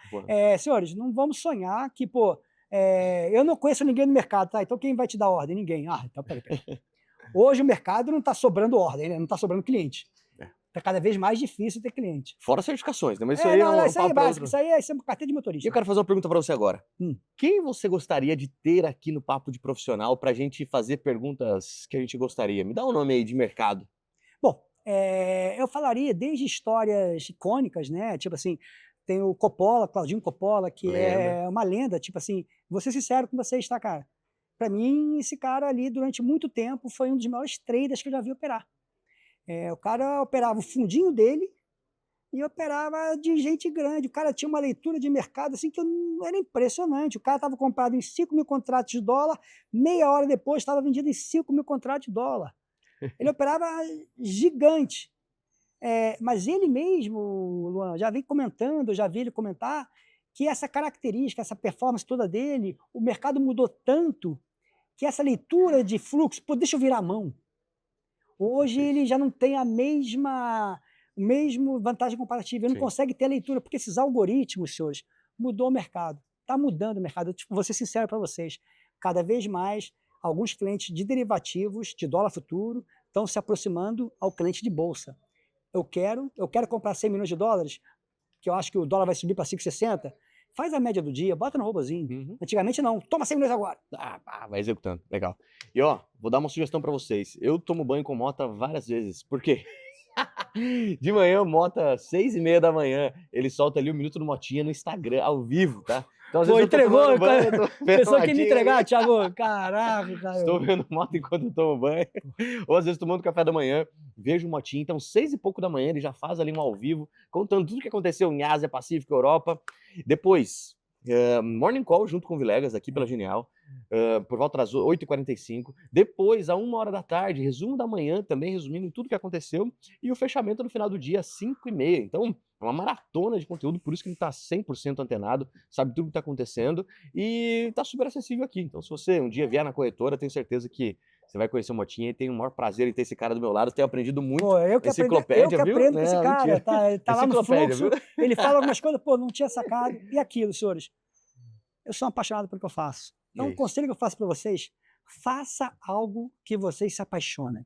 Senhores, não vamos sonhar que, pô, eu não conheço ninguém no mercado, tá? Então quem vai te dar ordem? Ninguém. Ah, então peraí. Hoje o mercado não está sobrando ordem, né? Não está sobrando cliente. Está cada vez mais difícil ter cliente. Fora certificações, né? Mas isso aí isso aí é básico, isso aí é uma carteira de motorista. E eu quero fazer uma pergunta para você agora. Quem você gostaria de ter aqui no Papo de Profissional para a gente fazer perguntas que a gente gostaria? Me dá um nome aí de mercado. Bom, eu falaria desde histórias icônicas, né? Tipo assim, tem o Coppola, Claudinho Coppola, que é uma lenda. Tipo assim, vou ser sincero com vocês, tá, cara? Para mim, esse cara ali, durante muito tempo, foi um dos maiores traders que eu já vi operar. O cara operava o fundinho dele e operava de gente grande. O cara tinha uma leitura de mercado assim que era impressionante. O cara estava comprado em 5.000 contratos de dólar, meia hora depois estava vendido em 5.000 contratos de dólar. Ele operava gigante. Mas ele mesmo, Luan, já vem comentando, eu já vi ele comentar que essa característica, essa performance toda dele, o mercado mudou tanto que essa leitura de fluxo, pô, deixa eu virar a mão. Hoje ele já não tem a mesma vantagem comparativa, ele não consegue ter a leitura, porque esses algoritmos, senhores, mudou o mercado. Está mudando o mercado. Vou ser sincero para vocês, cada vez mais alguns clientes de derivativos, de dólar futuro, estão se aproximando ao cliente de bolsa. Eu quero comprar 100 milhões de dólares, que eu acho que o dólar vai subir para 5,60, Faz a média do dia, bota no robozinho. Uhum. Antigamente não, toma 100 milhões agora. Vai executando, legal. E ó, vou dar uma sugestão pra vocês. Eu tomo banho com Mota várias vezes. Por quê? De manhã, o Mota, 6h30 da manhã, ele solta ali o Minuto do Motinha no Instagram, ao vivo, tá? Então, às Pô, vezes eu tô entregou, tomando banho, eu tô vendo pessoa que me Motinha entregar, ali, Thiago. Caraca, cara. estou vendo Mota enquanto eu tomo banho. Ou às vezes tomando café da manhã, vejo o Motinha. Então, 6 e pouco da manhã, ele já faz ali um ao vivo, contando tudo o que aconteceu em Ásia, Pacífico, Europa. Depois, Morning Call junto com o Vilegas aqui pela Genial, por volta das 8h45. Depois, a 1h da tarde, resumo da manhã, também resumindo tudo o que aconteceu. E o fechamento no final do dia, às 5h30. Então, é uma maratona de conteúdo, por isso que ele está 100% antenado, sabe tudo o que está acontecendo e está super acessível aqui. Então, se você um dia vier na corretora, tenho certeza que você vai conhecer o Motinha e tenho o maior prazer em ter esse cara do meu lado. Tenho aprendido muito. Pô, eu que Enciclopédia, viu? aprendo com esse Não, cara, mentira. ele tá lá no Enciclopédia, fluxo, viu? ele fala algumas coisas, pô, não tinha sacado. E aquilo, senhores, eu sou apaixonado pelo que eu faço. Então, É o isso. conselho que eu faço para vocês, faça algo que vocês se apaixonem.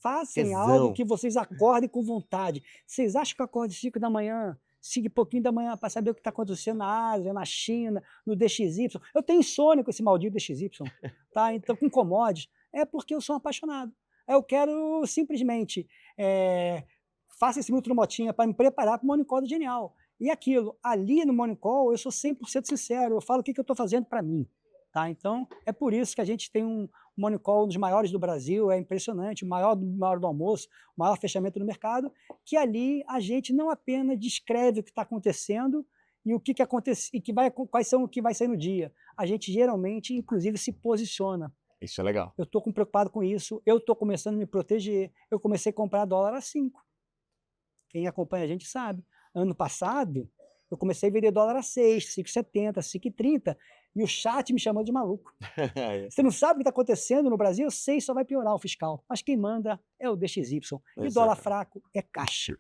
Façam Tesão. algo que vocês acordem com vontade. Vocês acham que eu acordo às 5 da manhã, 5 e pouquinho da manhã, para saber o que está acontecendo na Ásia, na China, no DXY? Eu tenho insônia com esse maldito DXY, tá? Então, com commodities, é porque eu sou um apaixonado. Eu quero simplesmente faça esse Minuto do Motinha para me preparar para o Morning Call do Genial. E aquilo, ali no Morning Call, eu sou 100% sincero, eu falo o que eu estou fazendo para mim. Tá? Então, é por isso que a gente tem um Morning Call, um dos maiores do Brasil, é impressionante, o maior do almoço, o maior fechamento do mercado, que ali a gente não apenas descreve o que está acontecendo e o que acontece, e quais são o que vai sair no dia. A gente geralmente, inclusive, se posiciona. Isso é legal. Eu estou preocupado com isso, eu estou começando a me proteger, eu comecei a comprar dólar a 5. Quem acompanha a gente sabe. Ano passado, eu comecei a vender dólar a 6, 5,70, 5,30, e o chat me chamou de maluco. Você não sabe o que está acontecendo no Brasil? Eu sei, só vai piorar o fiscal. Mas quem manda é o DXY. E dólar fraco é caixa.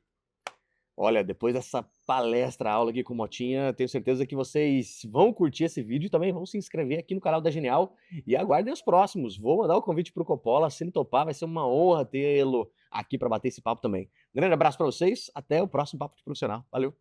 Olha, depois dessa palestra, aula aqui com o Motinha, tenho certeza que vocês vão curtir esse vídeo e também vão se inscrever aqui no canal da Genial e aguardem os próximos. Vou mandar o convite para o Coppola, se ele topar, vai ser uma honra tê-lo aqui para bater esse papo também. Grande abraço para vocês, até o próximo Papo de Profissional. Valeu!